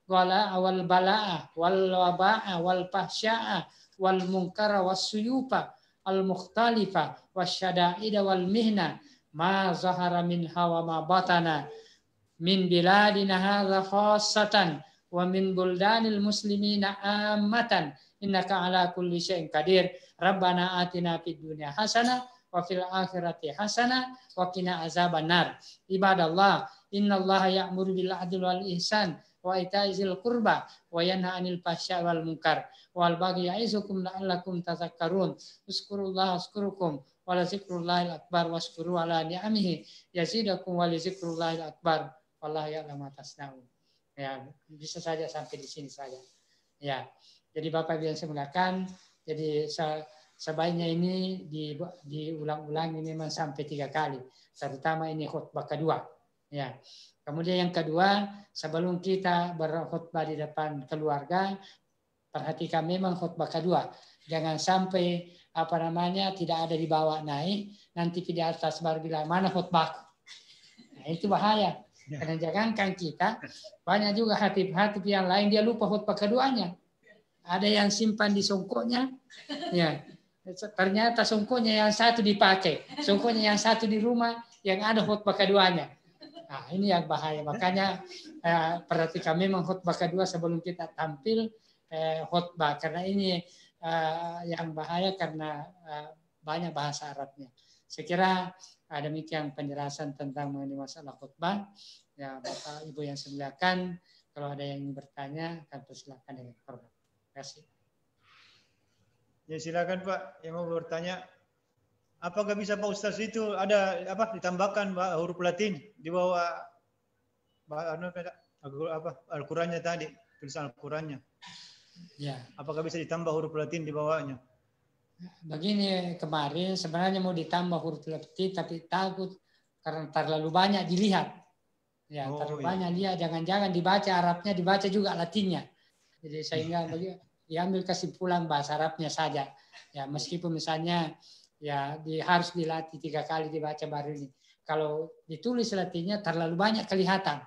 ghala wal bala'a wal waba'a wal fahsya'a wal munkara was suyufa al mukhtalifa wasyada'ida wal mihna ma zahara minha wa ma batana min biladina hadza khassatan wa min buldanil muslimina ammatan innaka ala kulli syai'in qadir. Rabbana atina fid dunya hasanah wa fil akhirati hasanah wa qina azabannar. Ibadallah, innallaha ya'muru bil adli wal ihsan wa ita'i dzil qurba wa yanha 'anil fahsya'i wal munkar wal baghi ya'izukum la'allakum tadhakkarun. Uzkurullaha azkurukum wa la zikrullahil akbar waskuru ala ni'amihi yazidakum wa li zikrullahil akbar. Wallahu ya'lamu ma tasna'un. Ya, bisa saja sampai di sini saja. Ya. Jadi Bapak Ibu yang saya muliakan, jadi sebaiknya ini diulang-ulang ini memang sampai 3 kali. Terutama ini khutbah kedua. Ya. Kemudian yang kedua, sebelum kita berkhutbah di depan keluarga, perhatikan memang khutbah kedua. Jangan sampai tidak ada di bawah naik, nanti di atas baru bilang mana khutbah. Nah, itu bahaya. Karena jangankan kita, banyak juga hatib-hatib yang lain dia lupa khutbah keduanya. Ada yang simpan di songkoknya, ya. Ternyata songkoknya yang satu dipakai, songkoknya yang satu di rumah, yang ada khutbah keduanya. Nah, ini yang bahaya. Makanya perhatikan memang khutbah kedua sebelum kita tampil khutbah, karena ini yang bahaya karena banyak bahasa Arabnya. Saya kira demikian penjelasan tentang mengenai masalah khutbah. Ya, Bapak Ibu yang saya muliakan, kalau ada yang ingin bertanya, akan persilakan dengan hormat. Terima kasih. Ya, silakan Pak yang mau bertanya. Apakah bisa Pak Ustaz itu ada ditambahkan huruf Latin di bawah Al-Qur'annya tadi, tulisan Al-Qur'annya? Ya. Apakah bisa ditambah huruf Latin di bawahnya? Begini, kemarin sebenarnya mau ditambah huruf Latin tapi takut karena terlalu banyak dilihat. Ya, terlalu banyak lihat, jangan-jangan dibaca Arabnya, dibaca juga Latinnya. Jadi sehingga diambil kesimpulan bahasa Arabnya saja. Ya, meskipun misalnya ya harus dilatih 3 kali dibaca baru ini. Kalau ditulis Latinnya terlalu banyak kelihatan.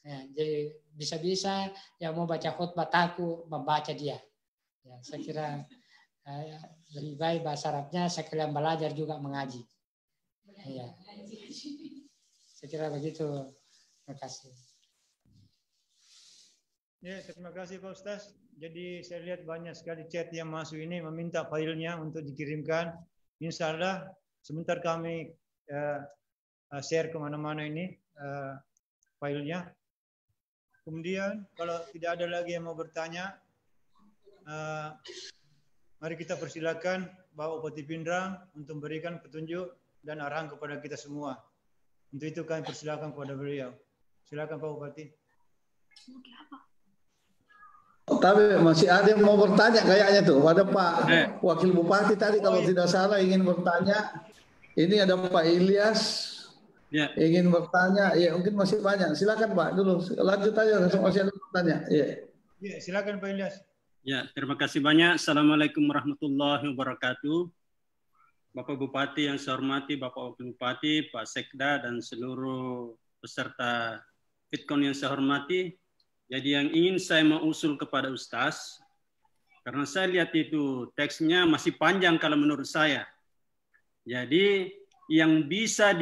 Ya, jadi bisa-bisa yang mau baca khutbah takut membaca dia. Ya, saya kira lebih baik bahasa Arabnya sekalian belajar juga mengaji. Ya. Saya kira begitu. Terima kasih. Ya, terima kasih Pak Ustaz. Jadi saya lihat banyak sekali chat yang masuk ini meminta filenya untuk dikirimkan. Insya Allah sebentar kami share kemana-mana ini filenya. Kemudian kalau tidak ada lagi yang mau bertanya, mari kita persilakan Bapak Bupati Pindrang untuk memberikan petunjuk dan arahan kepada kita semua. Untuk itu kami persilakan kepada beliau. Silakan Pak Bupati. Tapi masih ada yang mau bertanya kayaknya tuh. Ada Pak Wakil Bupati tadi kalau tidak salah ingin bertanya. Ini ada Pak Ilyas ingin bertanya. Ya mungkin masih banyak. Silakan Pak dulu. Lanjut aja. Masih ada bertanya. Ya, silakan Pak Ilyas. Ya, terima kasih banyak. Assalamualaikum warahmatullahi wabarakatuh. Bapak Bupati yang saya hormati, Bapak Wakil Bupati, Pak Sekda, dan seluruh peserta FitCon yang saya hormati. Jadi yang ingin saya mau usul kepada Ustaz, karena saya lihat itu teksnya masih panjang kalau menurut saya. Jadi yang bisa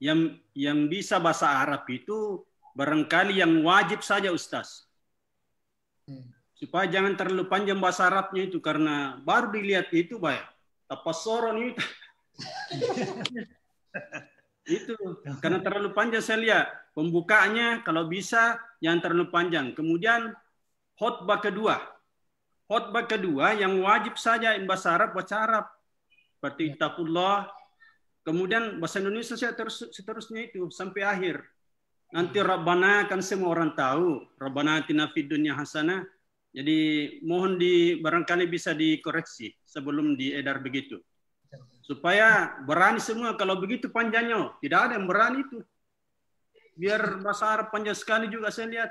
yang bisa bahasa Arab itu barangkali yang wajib saja Ustaz. Supaya jangan terlalu panjang bahasa Arabnya itu, karena baru dilihat itu banyak tapasoron itu. Itu karena terlalu panjang saya lihat. Pembukaannya kalau bisa yang terlalu panjang. Kemudian khutbah kedua. Khutbah kedua yang wajib saja in bahasa Arab, baca Arab. Seperti taqullah. Kemudian bahasa Indonesia seterusnya itu sampai akhir. Nanti Rabbana kan semua orang tahu. Rabbana atina fid dunya hasanah. Jadi mohon barangkali bisa dikoreksi sebelum diedar begitu. Supaya berani semua, kalau begitu panjangnya. Tidak ada yang berani itu. Biar bahasa Arab panjang sekali juga saya lihat.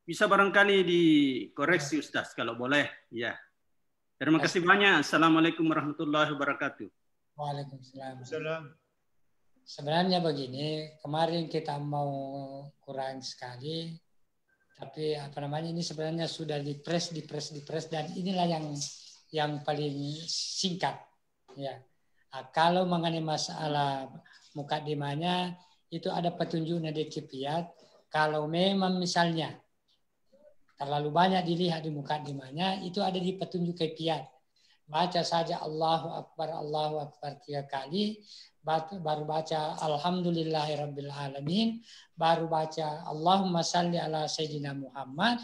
Bisa barangkali dikoreksi Ustaz kalau boleh. Ya. Terima kasih banyak. Assalamualaikum warahmatullahi wabarakatuh. Waalaikumsalam. Sebenarnya begini, kemarin kita mau kurang sekali. Tapi ini sebenarnya sudah dipres dan inilah yang paling singkat. Ya. Nah, kalau mengenai masalah mukadimahnya itu ada petunjuknya di Kifayat. Kalau memang misalnya terlalu banyak dilihat di mukadimahnya, itu ada di petunjuk Kifayat. Baca saja Allahu Akbar 3 kali, baru baca Alhamdulillahirabbil alamin, baru baca Allahumma salli ala sayyidina Muhammad,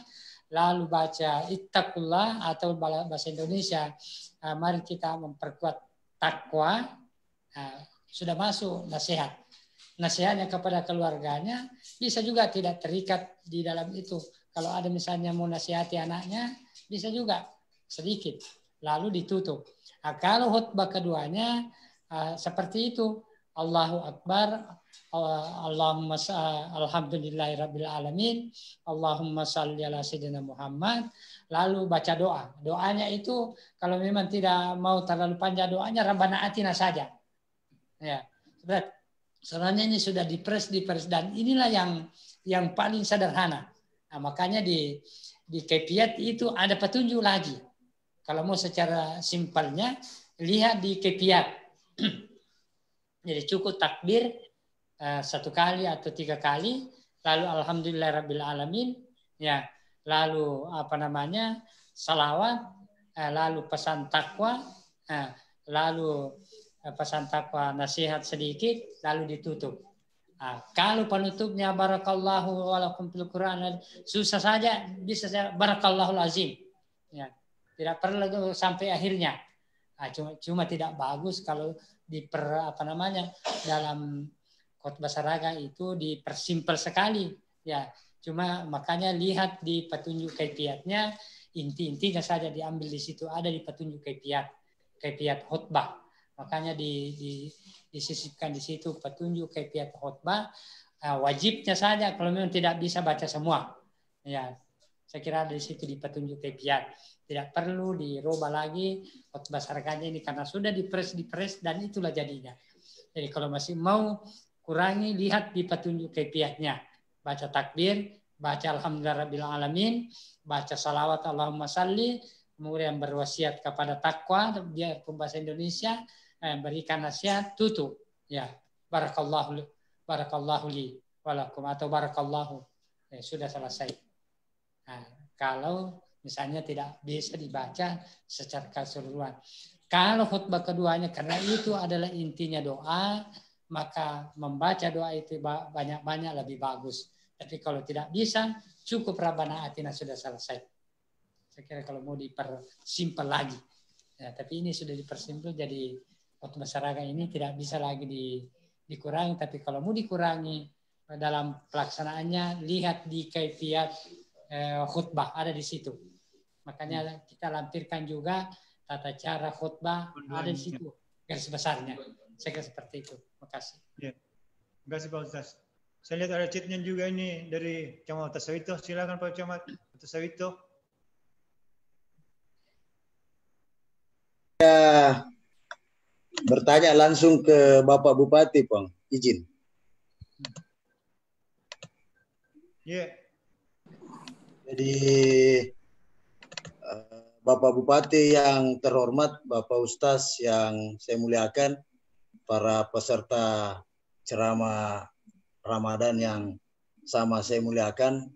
lalu baca ittaqullah atau bahasa Indonesia mari kita memperkuat takwa. Sudah masuk nasihat. Nasihatnya kepada keluarganya bisa juga tidak terikat di dalam itu. Kalau ada misalnya mau nasihati anaknya bisa juga sedikit lalu ditutup. Nah, kalau khutbah keduanya seperti itu, Allahu Akbar, Allahumma alhamdulillahirabbil alamin, Allahumma shalli ala sayyidina Muhammad, lalu baca doa. Doanya itu kalau memang tidak mau terlalu panjang doanya, Rabbana atina saja. Ya, sebenarnya ini sudah dipres dan inilah yang paling sederhana. Nah, makanya di Kifayat itu ada petunjuk lagi. Kalau mau secara simpelnya, lihat di Kifayat. Jadi cukup takbir 1 kali atau 3 kali, lalu alhamdulillahirabbil alamin, ya, lalu salawat, lalu pesan takwa, lalu pesan takwa nasihat sedikit, lalu ditutup. Kalau penutupnya barakallahu walakum fil Quran, susah saja, bisa saja barakallahu azim. Ya. Tidak perlu sampai akhirnya. Cuma tidak bagus kalau dalam khutbah saraga itu dipersimpel sekali. Ya, cuma makanya lihat di petunjuk Kifayatnya, inti-intinya saja diambil di situ, ada di petunjuk Kifayat khutbah. Makanya disisipkan di situ petunjuk Kifayat khutbah. Wajibnya saja kalau memang tidak bisa baca semua. Ya, saya kira di situ di petunjuk Kifayat. Tidak perlu dirubah lagi khutbah saraganya ini karena sudah dipres dan itulah jadinya. Jadi kalau masih mau kurangi, lihat di petunjuk Kifayatnya. Baca takbir, baca alhamdulillahirabbil alamin, baca salawat Allahumma salli, kemudian berwasiat kepada takwa, dia bahasa Indonesia, berikan nasihat, tutup. Ya, barakallahu li walakum atau barakallahu. Sudah selesai. Nah, kalau misalnya tidak bisa dibaca secara keseluruhan. Kalau khutbah keduanya, karena itu adalah intinya doa, maka membaca doa itu banyak-banyak lebih bagus. Tapi kalau tidak bisa, cukup Rabbana atina sudah selesai. Saya kira kalau mau dipersimpel lagi. Ya, tapi ini sudah dipersimpel jadi khutbah serangan ini tidak bisa lagi dikurangi. Tapi kalau mau dikurangi dalam pelaksanaannya, lihat di kaifiat khutbah ada di situ. Makanya kita lampirkan juga tata cara khutbah ada di situ garis besarnya. Saya kira seperti itu. Terima kasih. Ya. Terima kasih Pak Ustaz. Saya lihat ada chatnya juga ini dari Camat Tasawito. Silakan Pak Camat Tasawito. Ya, bertanya langsung ke Bapak Bupati, Bang. Izin. Ya. Jadi Bapak Bupati yang terhormat, Bapak Ustaz yang saya muliakan, para peserta ceramah Ramadan yang sama saya muliakan,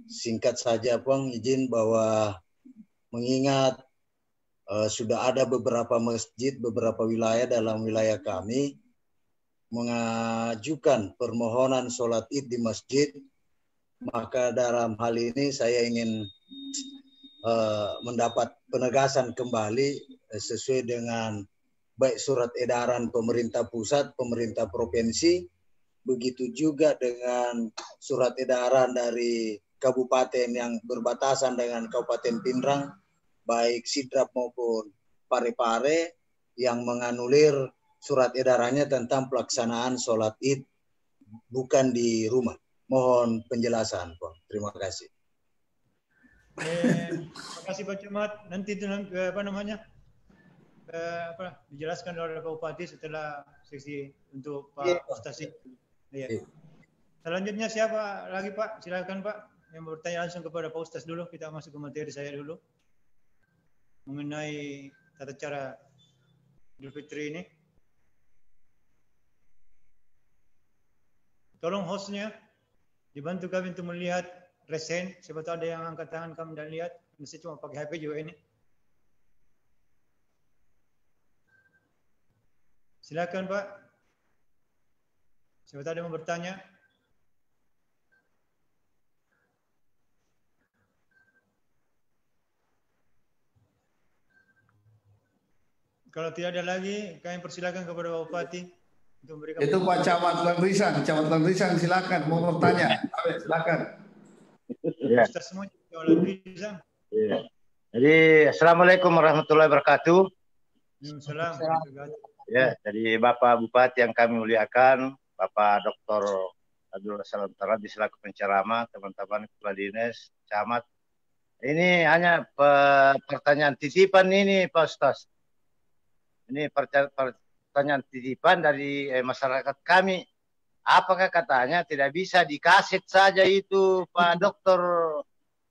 singkat saja Bang, izin bahwa mengingat sudah ada beberapa masjid, beberapa wilayah dalam wilayah kami mengajukan permohonan sholat id di masjid, maka dalam hal ini saya ingin mendapat penegasan kembali sesuai dengan baik surat edaran pemerintah pusat, pemerintah provinsi, begitu juga dengan surat edaran dari kabupaten yang berbatasan dengan Kabupaten Pindrang, baik Sidrap maupun Parepare, yang menganulir surat edarannya tentang pelaksanaan sholat id bukan di rumah. Mohon penjelasan, Pak. Terima kasih. Terima kasih Pak Camat. Nanti itu dijelaskan oleh Pak Bupati setelah sesi untuk Pak Ustaz. Ya. Selanjutnya siapa lagi Pak? Silakan Pak. Yang bertanya langsung kepada Pak Ustaz dulu. Kita masuk ke materi saya dulu mengenai tata cara Idul Fitri ini. Tolong hostnya dibantu kami untuk melihat resen. Siapa tahu ada yang angkat tangan kami dan lihat. Saya cuma pakai HP juga ini. Silakan Pak. Siapa tahu ada yang mau bertanya. Kalau tidak ada lagi, kami persilakan kepada Pak Bupati untuk memberikan. Itu Pak Camat Lanrisan, silakan mau bertanya. Silakan. Ya. Kita semua Lanrisan. Ya. Jadi Assalamualaikum warahmatullahi wabarakatuh. Waalaikumsalam. Ya, jadi Bapak Bupati yang kami muliakan, Bapak Dr. Abdul Salam Tarabi selaku penceramah, teman-teman kepala dinas, camat. Ini hanya pertanyaan titipan ini Pak Ustaz. Ini pertanyaan titipan dari masyarakat kami. Apakah katanya tidak bisa dikaset saja itu Pak Dokter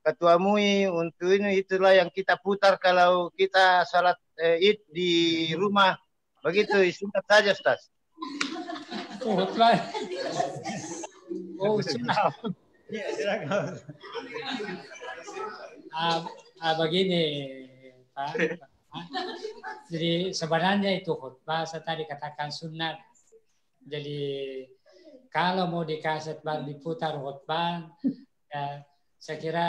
Ketua MUI untuk ini, itulah yang kita putar kalau kita salat id di rumah. Begitu, singkat saja Ustaz. Oh, sudah. Begini Pak. Jadi sebenarnya itu khutbah, saya tadi katakan sunat. Jadi kalau mau dikaset baru diputar khutbah, ya, saya kira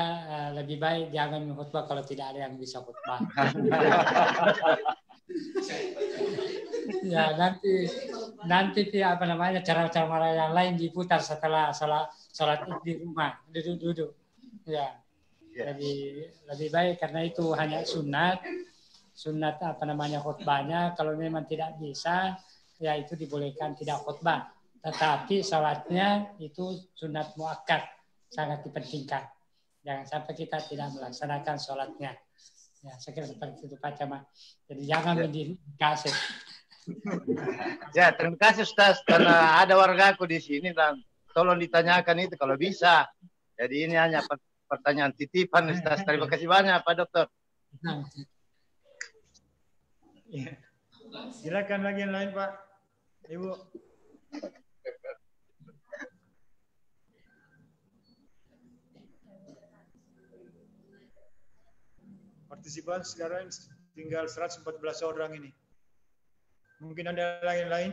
lebih baik jangan khutbah kalau tidak ada yang bisa khutbah. Ya nanti apa namanya cara-cara yang lain diputar setelah salat di rumah duduk. Ya. Jadi lebih baik karena itu hanya sunat apa namanya khutbahnya. Kalau memang tidak bisa ya itu dibolehkan tidak khutbah. Tetapi salatnya itu sunat muakkad, sangat dipentingkan. Jangan sampai kita tidak melaksanakan salatnya. Ya, saya kira seperti itu Pak Camat. Jadi jangan dikasih. Ya, terima kasih Ustaz karena ada wargaku di sini dan tolong ditanyakan itu kalau bisa. Jadi ini hanya pertanyaan titipan Ustaz. Terima kasih banyak Pak Dokter. Ya. Silakan lagi yang lain Pak. Ibu. Partisipan sekarang tinggal 114 orang ini. Mungkin ada lain-lain?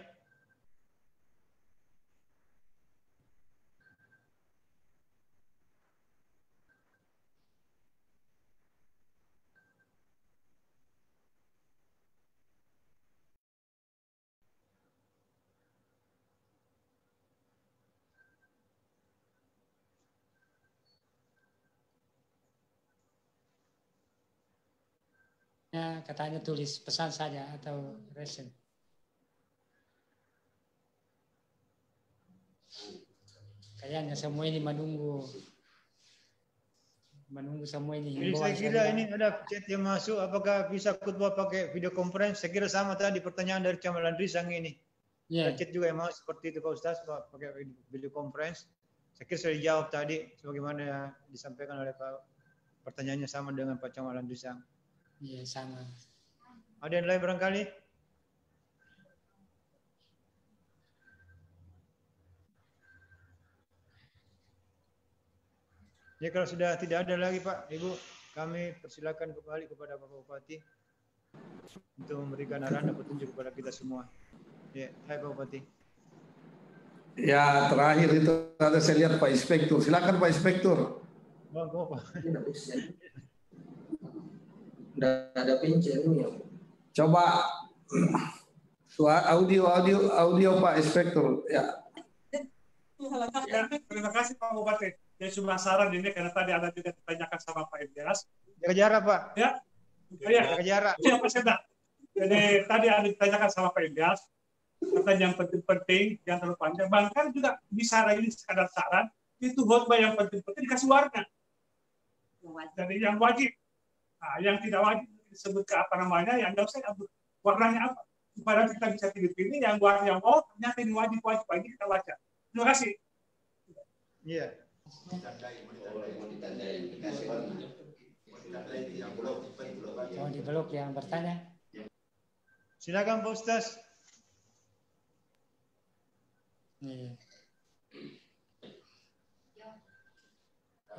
Ya, katanya tulis pesan saja atau resen. Kayaknya semua ini menunggu semua ini. Jadi saya kira ini ada chat yang masuk, apakah bisa khutbah pakai video conference? Saya kira sama tadi pertanyaan dari Camat Landrisang ini. Yeah. Ada chat juga yang mau seperti itu Pak Ustaz, pakai video conference. Saya kira sudah dijawab tadi, sebagaimana yang disampaikan oleh Pak. Pertanyaannya sama dengan Pak Camat Landrisang. Iya, sama. Ada yang lain barangkali? Ya, kalau sudah tidak ada lagi Pak, Ibu, kami persilakan kembali kepada Bapak Bupati untuk memberikan arahan dan petunjuk kepada kita semua. Ya, hai Pak Bupati. Ya, terakhir itu ada saya lihat Pak Inspektur. Silakan Pak Inspektur. Mau Pak. Udah ada pincernya. Coba audio Pak Inspektur. Ya. Ya, terima kasih Pak Bupati. Ya, cuma saran ini karena tadi ada juga ditanyakan sama Pak Ilyas. Jaga jarak Pak. Ya, jaga jarak. Ya, Pak Seda. Jadi tadi ada ditanyakan sama Pak Ilyas. Katanya yang penting-penting, yang terlalu panjang. Bahkan juga bisa ini sekadar saran, itu khotbah yang penting-penting dikasih warna. Jadi yang wajib. Nah, yang tidak wajib disebut ke apa namanya, yang nggak usah warnanya apa. Supaya kita bisa pilih-pilih yang warna yang ternyata ini wajib-wajib lagi kita baca. Terima kasih. Iya. Mau di blog yang bertanya. Silakan Pak Ustaz.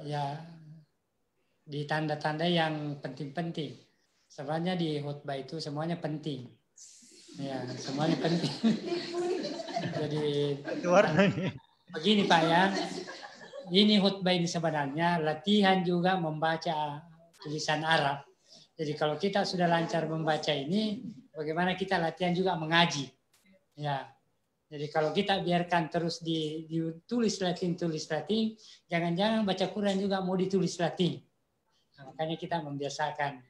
Ya, di tanda-tanda yang penting-penting. Sebenarnya di khutbah itu semuanya penting. Ya, semuanya penting. Jadi begini Pak ya. Ini khutbah ini sebenarnya latihan juga membaca tulisan Arab. Jadi kalau kita sudah lancar membaca ini, bagaimana kita latihan juga mengaji. Ya. Jadi kalau kita biarkan terus ditulis Latin, jangan-jangan baca Quran juga mau ditulis Latin. Nah, makanya kita membiasakan.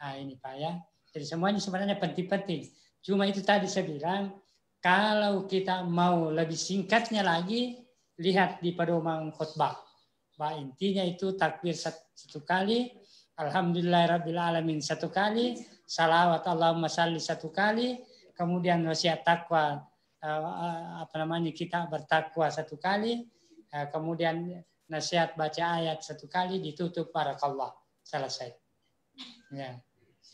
Nah, ini Pak ya. Jadi semuanya sebenarnya penting-penting. Cuma itu tadi saya bilang, kalau kita mau lebih singkatnya lagi, lihat di pedoman khutbah. Bah, intinya itu takbir satu kali, alhamdulillahirabbil satu kali, salawat Allahumma salli satu kali, kemudian wasiat takwa kita bertakwa satu kali, kemudian nasihat baca ayat satu kali, ditutup barakallah, selesai. Ya.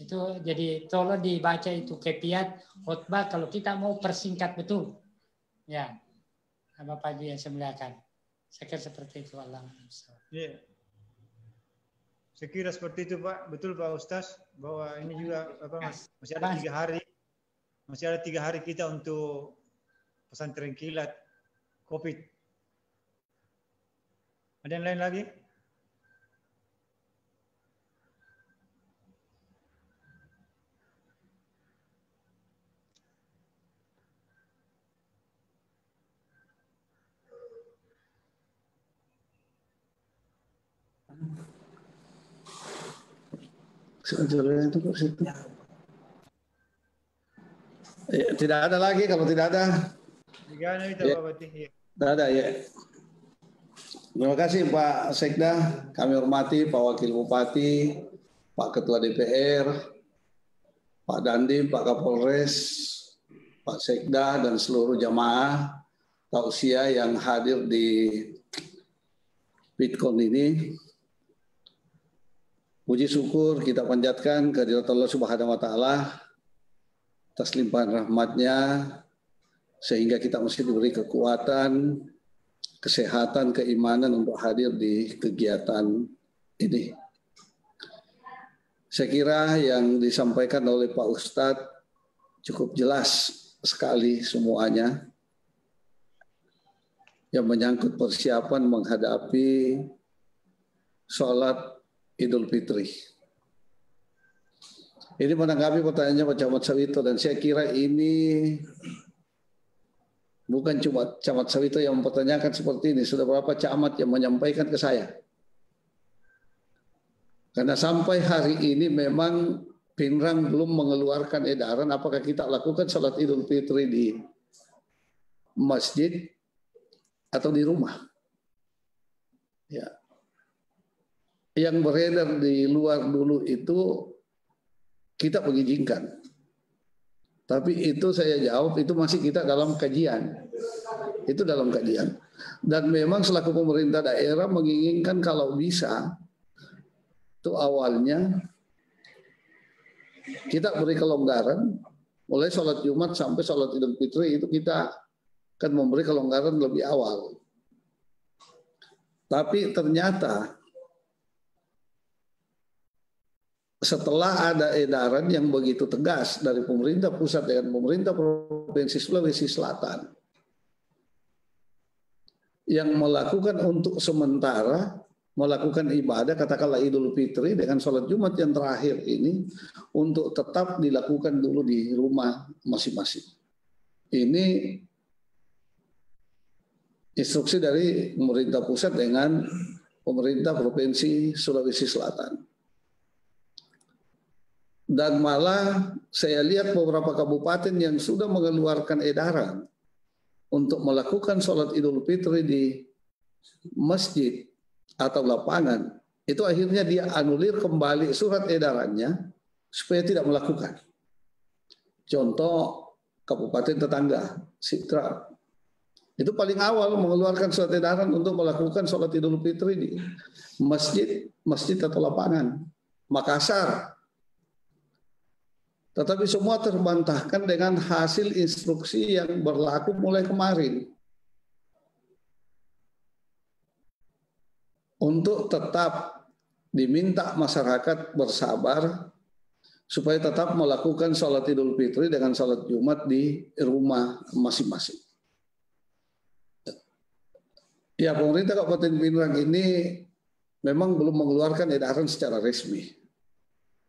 Itu jadi tolong dibaca itu kepiat khutbah kalau kita mau persingkat betul. Ya. Bapak Ibu yang saya muliakan. Saya kira seperti itu Allah. Iya. Saya kira seperti itu Pak, betul Pak Ustaz, bahwa ini juga masih ada 3 hari. Masih ada 3 hari kita untuk pesantren kilat COVID. Ada yang lain lagi? Tidak ada lagi, kalau tidak ada. Tidak ada ya. Terima kasih Pak Sekda, kami hormati Pak Wakil Bupati, Pak Ketua DPR, Pak Dandim, Pak Kapolres, Pak Sekda dan seluruh jamaah tausiah yang hadir di Bitcoin ini. Puji syukur kita panjatkan kehadirat Allah Subhanahu wa taala atas limpahan rahmat-Nya sehingga kita mesti diberi kekuatan, kesehatan, keimanan untuk hadir di kegiatan ini. Saya kira yang disampaikan oleh Pak Ustadz cukup jelas sekali semuanya yang menyangkut persiapan menghadapi sholat Idul Fitri. Ini menanggapi pertanyaannya Pak Camat Sawito, dan saya kira ini bukan cuma Camat Sawito yang mempertanyakan seperti ini, sudah beberapa camat yang menyampaikan ke saya. Karena sampai hari ini memang Pinrang belum mengeluarkan edaran apakah kita lakukan sholat Idul Fitri di masjid atau di rumah. Ya. Yang beredar di luar dulu itu kita mengizinkan. Tapi itu saya jawab itu masih kita dalam kajian. Itu dalam kajian. Dan memang selaku pemerintah daerah menginginkan kalau bisa itu awalnya kita beri kelonggaran mulai sholat Jumat sampai sholat Idul Fitri itu kita akan memberi kelonggaran lebih awal. Tapi ternyata setelah ada edaran yang begitu tegas dari pemerintah pusat dengan pemerintah Provinsi Sulawesi Selatan yang melakukan untuk sementara melakukan ibadah katakanlah Idul Fitri dengan sholat Jumat yang terakhir ini untuk tetap dilakukan dulu di rumah masing-masing. Ini instruksi dari pemerintah pusat dengan pemerintah Provinsi Sulawesi Selatan. Dan malah saya lihat beberapa kabupaten yang sudah mengeluarkan edaran untuk melakukan sholat Idul Fitri di masjid atau lapangan, itu akhirnya dia anulir kembali surat edarannya supaya tidak melakukan. Contoh kabupaten tetangga, Sidrap. Itu paling awal mengeluarkan surat edaran untuk melakukan sholat Idul Fitri di masjid atau lapangan. Makassar. Tetapi semua terbantahkan dengan hasil instruksi yang berlaku mulai kemarin. Untuk tetap diminta masyarakat bersabar supaya tetap melakukan sholat Idul Fitri dengan sholat Jumat di rumah masing-masing. Ya, pemerintah Kabupaten Pinrang ini memang belum mengeluarkan edaran secara resmi.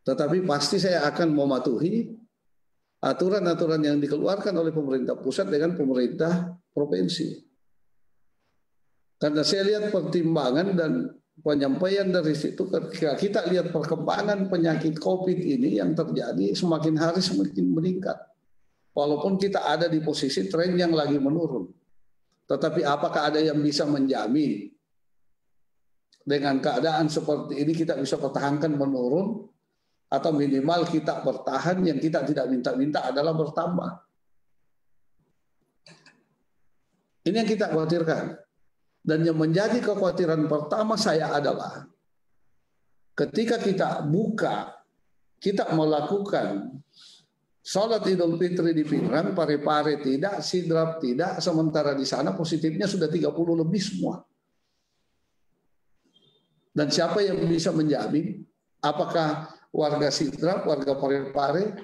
Tetapi pasti saya akan mematuhi aturan-aturan yang dikeluarkan oleh pemerintah pusat dengan pemerintah provinsi. Karena saya lihat pertimbangan dan penyampaian dari situ ketika kita lihat perkembangan penyakit COVID ini yang terjadi semakin hari semakin meningkat. Walaupun kita ada di posisi tren yang lagi menurun. Tetapi apakah ada yang bisa menjamin dengan keadaan seperti ini kita bisa pertahankan menurun? Atau minimal kita bertahan, yang kita tidak minta-minta adalah bertambah. Ini yang kita khawatirkan. Dan yang menjadi kekhawatiran pertama saya adalah ketika kita buka, kita melakukan sholat Idul Fitri di Pinrang, Parepare tidak, Sidrap tidak, sementara di sana positifnya sudah 30 lebih semua. Dan siapa yang bisa menjamin apakah warga Sidrap, warga Parepare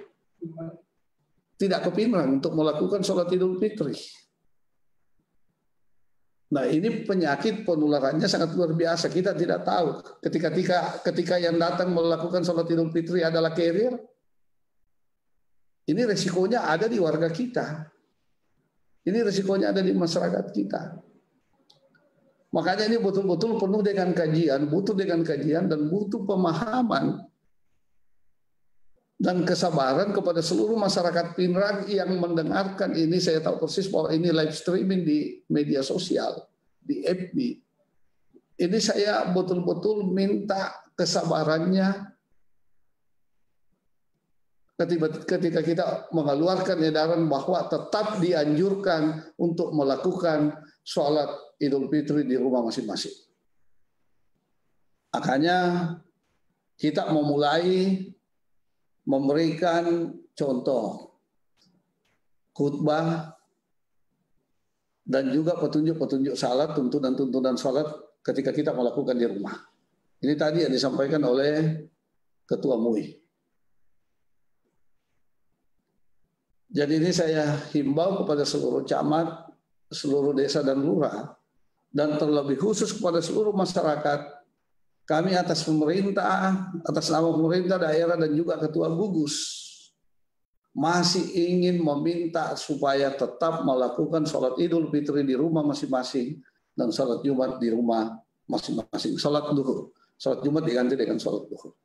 tidak ke Pinrang untuk melakukan sholat Idul Fitri. Nah, ini penyakit penularannya sangat luar biasa. Kita tidak tahu ketika yang datang melakukan sholat Idul Fitri adalah carrier. Ini resikonya ada di warga kita. Ini resikonya ada di masyarakat kita. Makanya ini betul-betul penuh dengan kajian, butuh dengan kajian dan butuh pemahaman dan kesabaran kepada seluruh masyarakat Pinrang yang mendengarkan ini. Saya tahu persis bahwa ini live streaming di media sosial, di FB. Ini saya betul-betul minta kesabarannya ketika kita mengeluarkan edaran bahwa tetap dianjurkan untuk melakukan sholat Idul Fitri di rumah masing-masing. Makanya kita memulai memberikan contoh khutbah dan juga petunjuk-petunjuk salat, tuntunan salat ketika kita melakukan di rumah. Ini tadi yang disampaikan oleh Ketua MUI. Jadi ini saya himbau kepada seluruh camat, seluruh desa dan lurah, dan terlebih khusus kepada seluruh masyarakat. Kami atas nama pemerintah daerah dan juga Ketua Gugus masih ingin meminta supaya tetap melakukan sholat Idul Fitri di rumah masing-masing dan sholat Jumat di rumah masing-masing. Sholat duhur, sholat Jumat diganti dengan sholat duhur.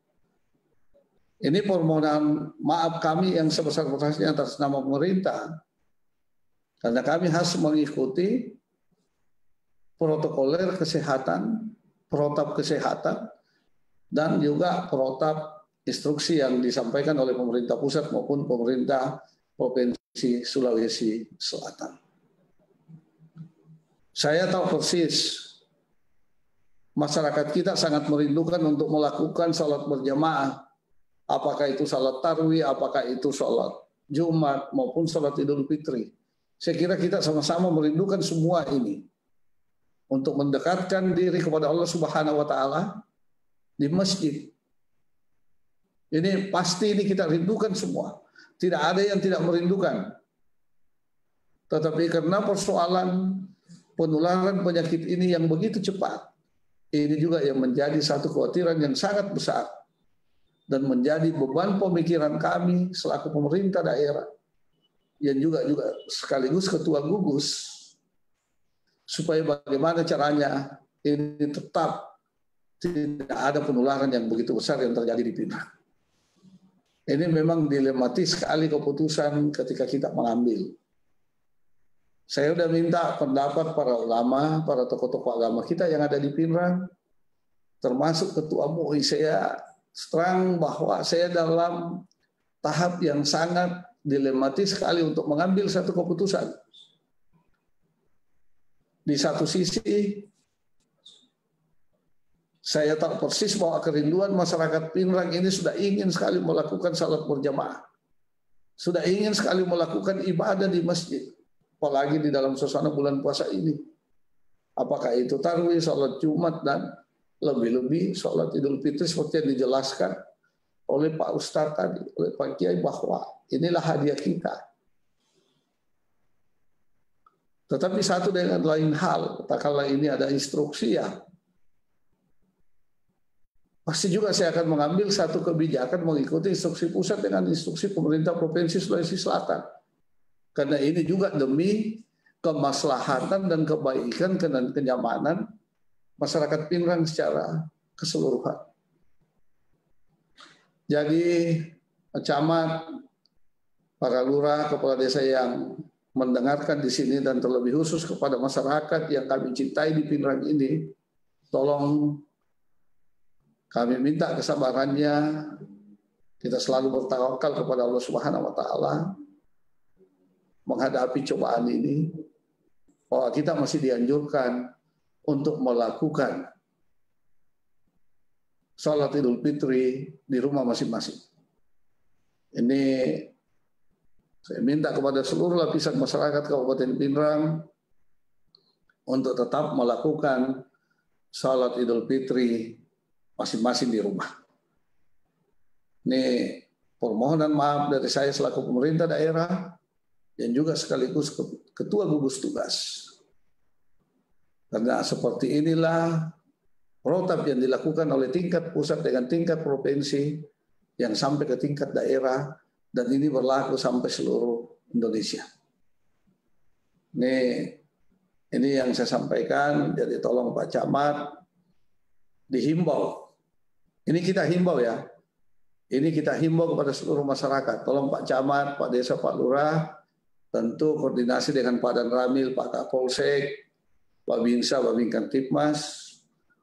Ini permohonan maaf kami yang sebesar-besarnya atas nama pemerintah, karena kami harus mengikuti protokoler kesehatan, protap kesehatan, dan juga protap instruksi yang disampaikan oleh pemerintah pusat maupun pemerintah Provinsi Sulawesi Selatan. Saya tahu persis masyarakat kita sangat merindukan untuk melakukan salat berjamaah, apakah itu salat tarwih, apakah itu salat Jumat maupun salat Idul Fitri. Saya kira kita sama-sama merindukan semua ini untuk mendekatkan diri kepada Allah Subhanahu wa taala di masjid. Ini pasti ini kita rindukan semua. Tidak ada yang tidak merindukan. Tetapi karena persoalan penularan penyakit ini yang begitu cepat, ini juga yang menjadi satu kekhawatiran yang sangat besar dan menjadi beban pemikiran kami selaku pemerintah daerah yang juga sekaligus ketua gugus, supaya bagaimana caranya ini tetap tidak ada penularan yang begitu besar yang terjadi di Pinrang. Ini memang dilematis sekali keputusan ketika kita mengambil. Saya sudah minta pendapat para ulama, para tokoh-tokoh agama kita yang ada di Pinrang, termasuk Ketua MUI. Saya terang bahwa saya dalam tahap yang sangat dilematis sekali untuk mengambil satu keputusan. Di satu sisi, saya tahu persis bahwa kerinduan masyarakat Pinrang ini sudah ingin sekali melakukan salat berjamaah. Sudah ingin sekali melakukan ibadah di masjid. Apalagi di dalam suasana bulan puasa ini. Apakah itu tarwih, salat Jumat, dan lebih-lebih salat Idul Fitri seperti yang dijelaskan oleh Pak Ustadz tadi, oleh Pak Kiai, bahwa inilah hadiah kita. Tetapi satu dengan lain hal, katakanlah ini ada instruksi ya, pasti juga saya akan mengambil satu kebijakan mengikuti instruksi pusat dengan instruksi pemerintah Provinsi Sulawesi Selatan. Karena ini juga demi kemaslahatan dan kebaikan dan kenyamanan masyarakat Pinrang secara keseluruhan. Jadi, camat, para lurah, kepala desa yang mendengarkan di sini dan terlebih khusus kepada masyarakat yang kami cintai di Pinrang ini, tolong kami minta kesabarannya, kita selalu bertawakal kepada Allah Subhanahu wa taala menghadapi cobaan ini, bahwa kita masih dianjurkan untuk melakukan salat Idul Fitri di rumah masing-masing. Ini saya minta kepada seluruh lapisan masyarakat Kabupaten Pinrang untuk tetap melakukan salat Idul Fitri masing-masing di rumah. Ini permohonan maaf dari saya selaku pemerintah daerah dan juga sekaligus ketua gugus tugas. Karena seperti inilah protap yang dilakukan oleh tingkat pusat dengan tingkat provinsi yang sampai ke tingkat daerah, dan ini berlaku sampai seluruh Indonesia. Ini yang saya sampaikan, jadi tolong Pak Camat dihimbau. Ini kita himbau ya. Ini kita himbau kepada seluruh masyarakat. Tolong Pak Camat, Pak Desa, Pak Lurah, tentu koordinasi dengan Pak Dan Ramil, Pak Kapolsek, Pak Binsa, Pak Binkantipmas,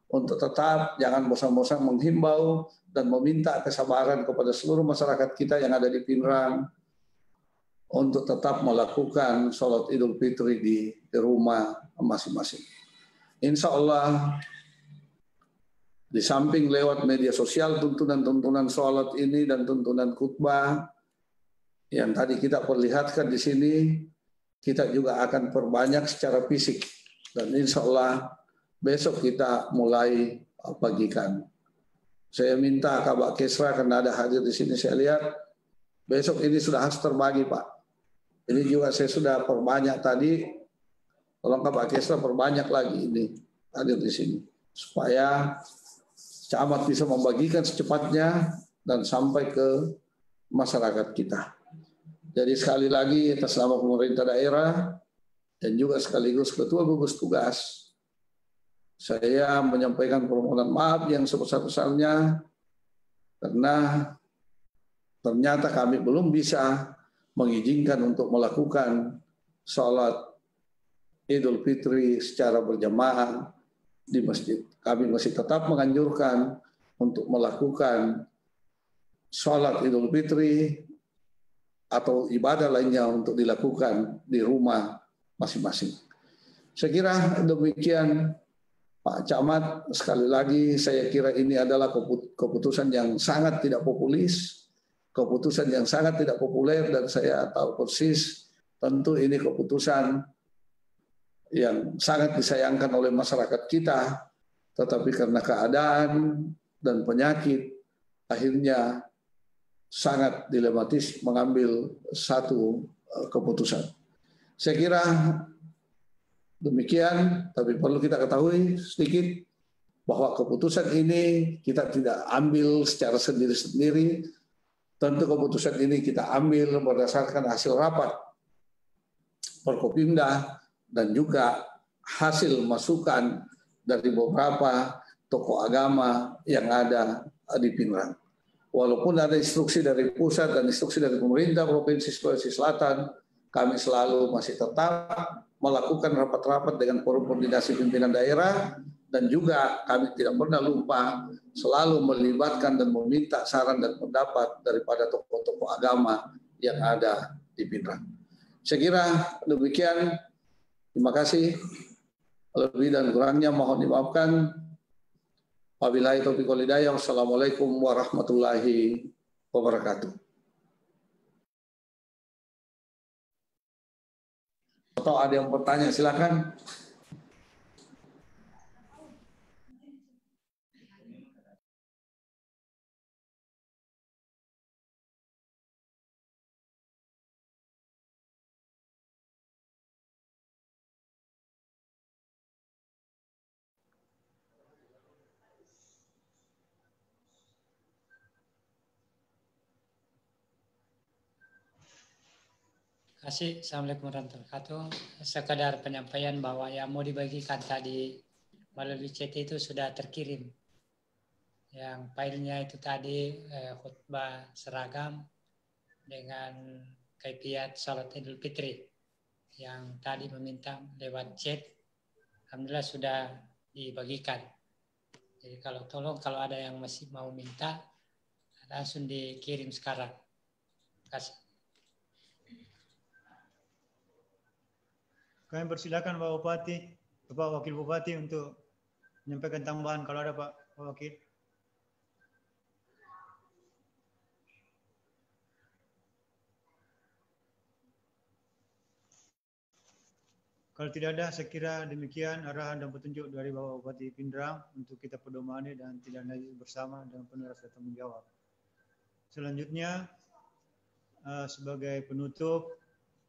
untuk tetap jangan bosan-bosan menghimbau dan meminta kesabaran kepada seluruh masyarakat kita yang ada di Pinrang untuk tetap melakukan sholat Idul Fitri di rumah masing-masing. Insya Allah, di samping lewat media sosial tuntunan-tuntunan sholat ini dan tuntunan khutbah yang tadi kita perlihatkan di sini, kita juga akan perbanyak secara fisik, dan insya Allah besok kita mulai bagikan. Saya minta Kabak Kesra, karena ada hadir di sini, saya lihat besok ini sudah harus terbagi Pak. Ini juga saya sudah perbanyak tadi, tolong Kabak Kesra perbanyak lagi ini hadir di sini, supaya camat bisa membagikan secepatnya dan sampai ke masyarakat kita. Jadi sekali lagi atas nama pemerintah daerah dan juga sekaligus ketua gugus tugas, saya menyampaikan permohonan maaf yang sebesar-besarnya karena ternyata kami belum bisa mengizinkan untuk melakukan sholat Idul Fitri secara berjamaah di masjid. Kami masih tetap menganjurkan untuk melakukan sholat Idul Fitri atau ibadah lainnya untuk dilakukan di rumah masing-masing. Saya kira demikian Pak Camat. Sekali lagi saya kira ini adalah keputusan yang sangat tidak populis, keputusan yang sangat tidak populer, dan saya tahu persis tentu ini keputusan yang sangat disayangkan oleh masyarakat kita, tetapi karena keadaan dan penyakit akhirnya sangat dilematis mengambil satu keputusan. Saya kira demikian, tapi perlu kita ketahui sedikit bahwa keputusan ini kita tidak ambil secara sendiri-sendiri. Tentu keputusan ini kita ambil berdasarkan hasil rapat Forkopimda dan juga hasil masukan dari beberapa tokoh agama yang ada di Pinrang. Walaupun ada instruksi dari pusat dan instruksi dari pemerintah Provinsi Sulawesi Selatan, kami selalu masih tetap melakukan rapat-rapat dengan forum koordinasi pimpinan daerah, dan juga kami tidak pernah lupa selalu melibatkan dan meminta saran dan pendapat daripada tokoh-tokoh agama yang ada di Pinrang. Saya kira demikian. Terima kasih. Lebih dan kurangnya mohon dimaafkan. Wabillahi taufiq wal hidayah. Wassalamualaikum warahmatullahi wabarakatuh. Atau ada yang bertanya, silakan. Assalamualaikum warahmatullahi wabarakatuh. Sekadar penyampaian bahwa yang mau dibagikan tadi melalui chat itu sudah terkirim. Yang filenya itu tadi khutbah seragam dengan kaifiat salat Idul Fitri yang tadi meminta lewat chat. Alhamdulillah sudah dibagikan. Jadi tolong kalau ada yang masih mau minta langsung dikirim sekarang. Terima kasih. Kami persilakan Pak Bupati, Bapak Wakil Bupati untuk menyampaikan tambahan kalau ada Pak Wakil. Kalau tidak ada, saya kira demikian arahan dan petunjuk dari Bapak Bupati Pinrang untuk kita pedomani dan tidak lanjut bersama dengan penuh rasa tanggung jawab. Selanjutnya, sebagai penutup,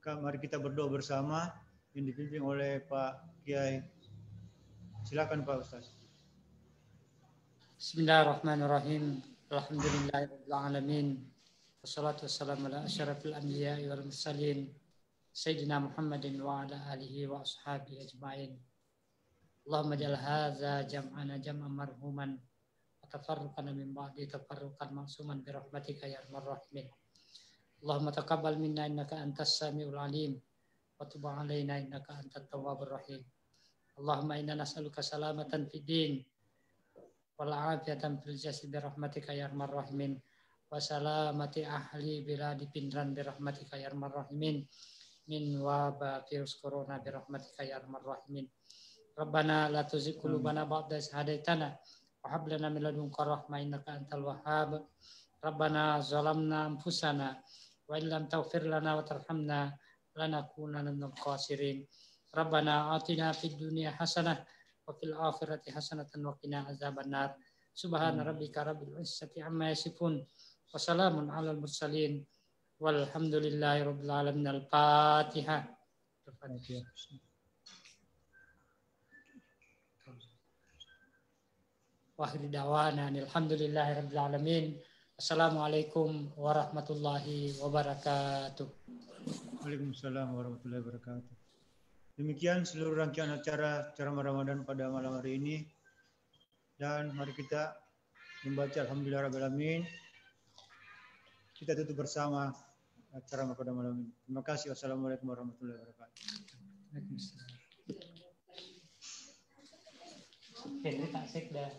mari kita berdoa bersama yang dipimpin oleh Pak Kiai. Silakan Pak Ustaz. Bismillahirrahmanirrahim. Alhamdulillahirabbil alamin. Wassalatu wassalamu ala asyrafil anbiya'i wal mursalin Sayyidina Muhammadin wa ala alihi wa ashabihi ajma'in. Allahumma ja'al hadza jam'ana jam'an marhuman wa tafarruqana min ba'di tafarruqan ma'suman bi rahmatika ya arhamar rahimin. Allahumma taqabbal minna innaka antas samiul alim wa tub 'alaina innaka antat tawwabur rahim. Allahumma inna nas'aluka salamatan fid din wal 'afiyatan fil jasad bi rahmatika ya arhamar rahimin wa salamati ahli biladi Pinrang bi rahmatika ya arhamar rahimin min waba virus corona bi rahmatika ya arhamar rahimin. Rabbana la tuzigh qulubana ba'da idh hadaitana wa hab lana min ladunka rahmah innaka antal wahhab. Rabbana zalamna anfusana wa illam taghfir lana wa tarhamna lanakunanna minal khasirin. Rabbana atina fid dunya hasanah wa fil akhirati hasanatan wa qina azabannar. Subhana rabbika rabbil izzati amma yasifun wa salamun alal mursalin walhamdulillahi rabbil alamin. Al-Fatihah. Wa akhir da'wana alhamdulillahi rabbil alamin. Assalamualaikum warahmatullahi wabarakatuh. Waalaikumsalam warahmatullahi wabarakatuh. Demikian seluruh rangkaian acara Ramadan pada malam hari ini. Dan mari kita membaca alhamdulillah rabbil alamin. kita tutup bersama acara pada malam ini. Terima kasih. Wassalamualaikum warahmatullahi wabarakatuh. Henry tak sek dah.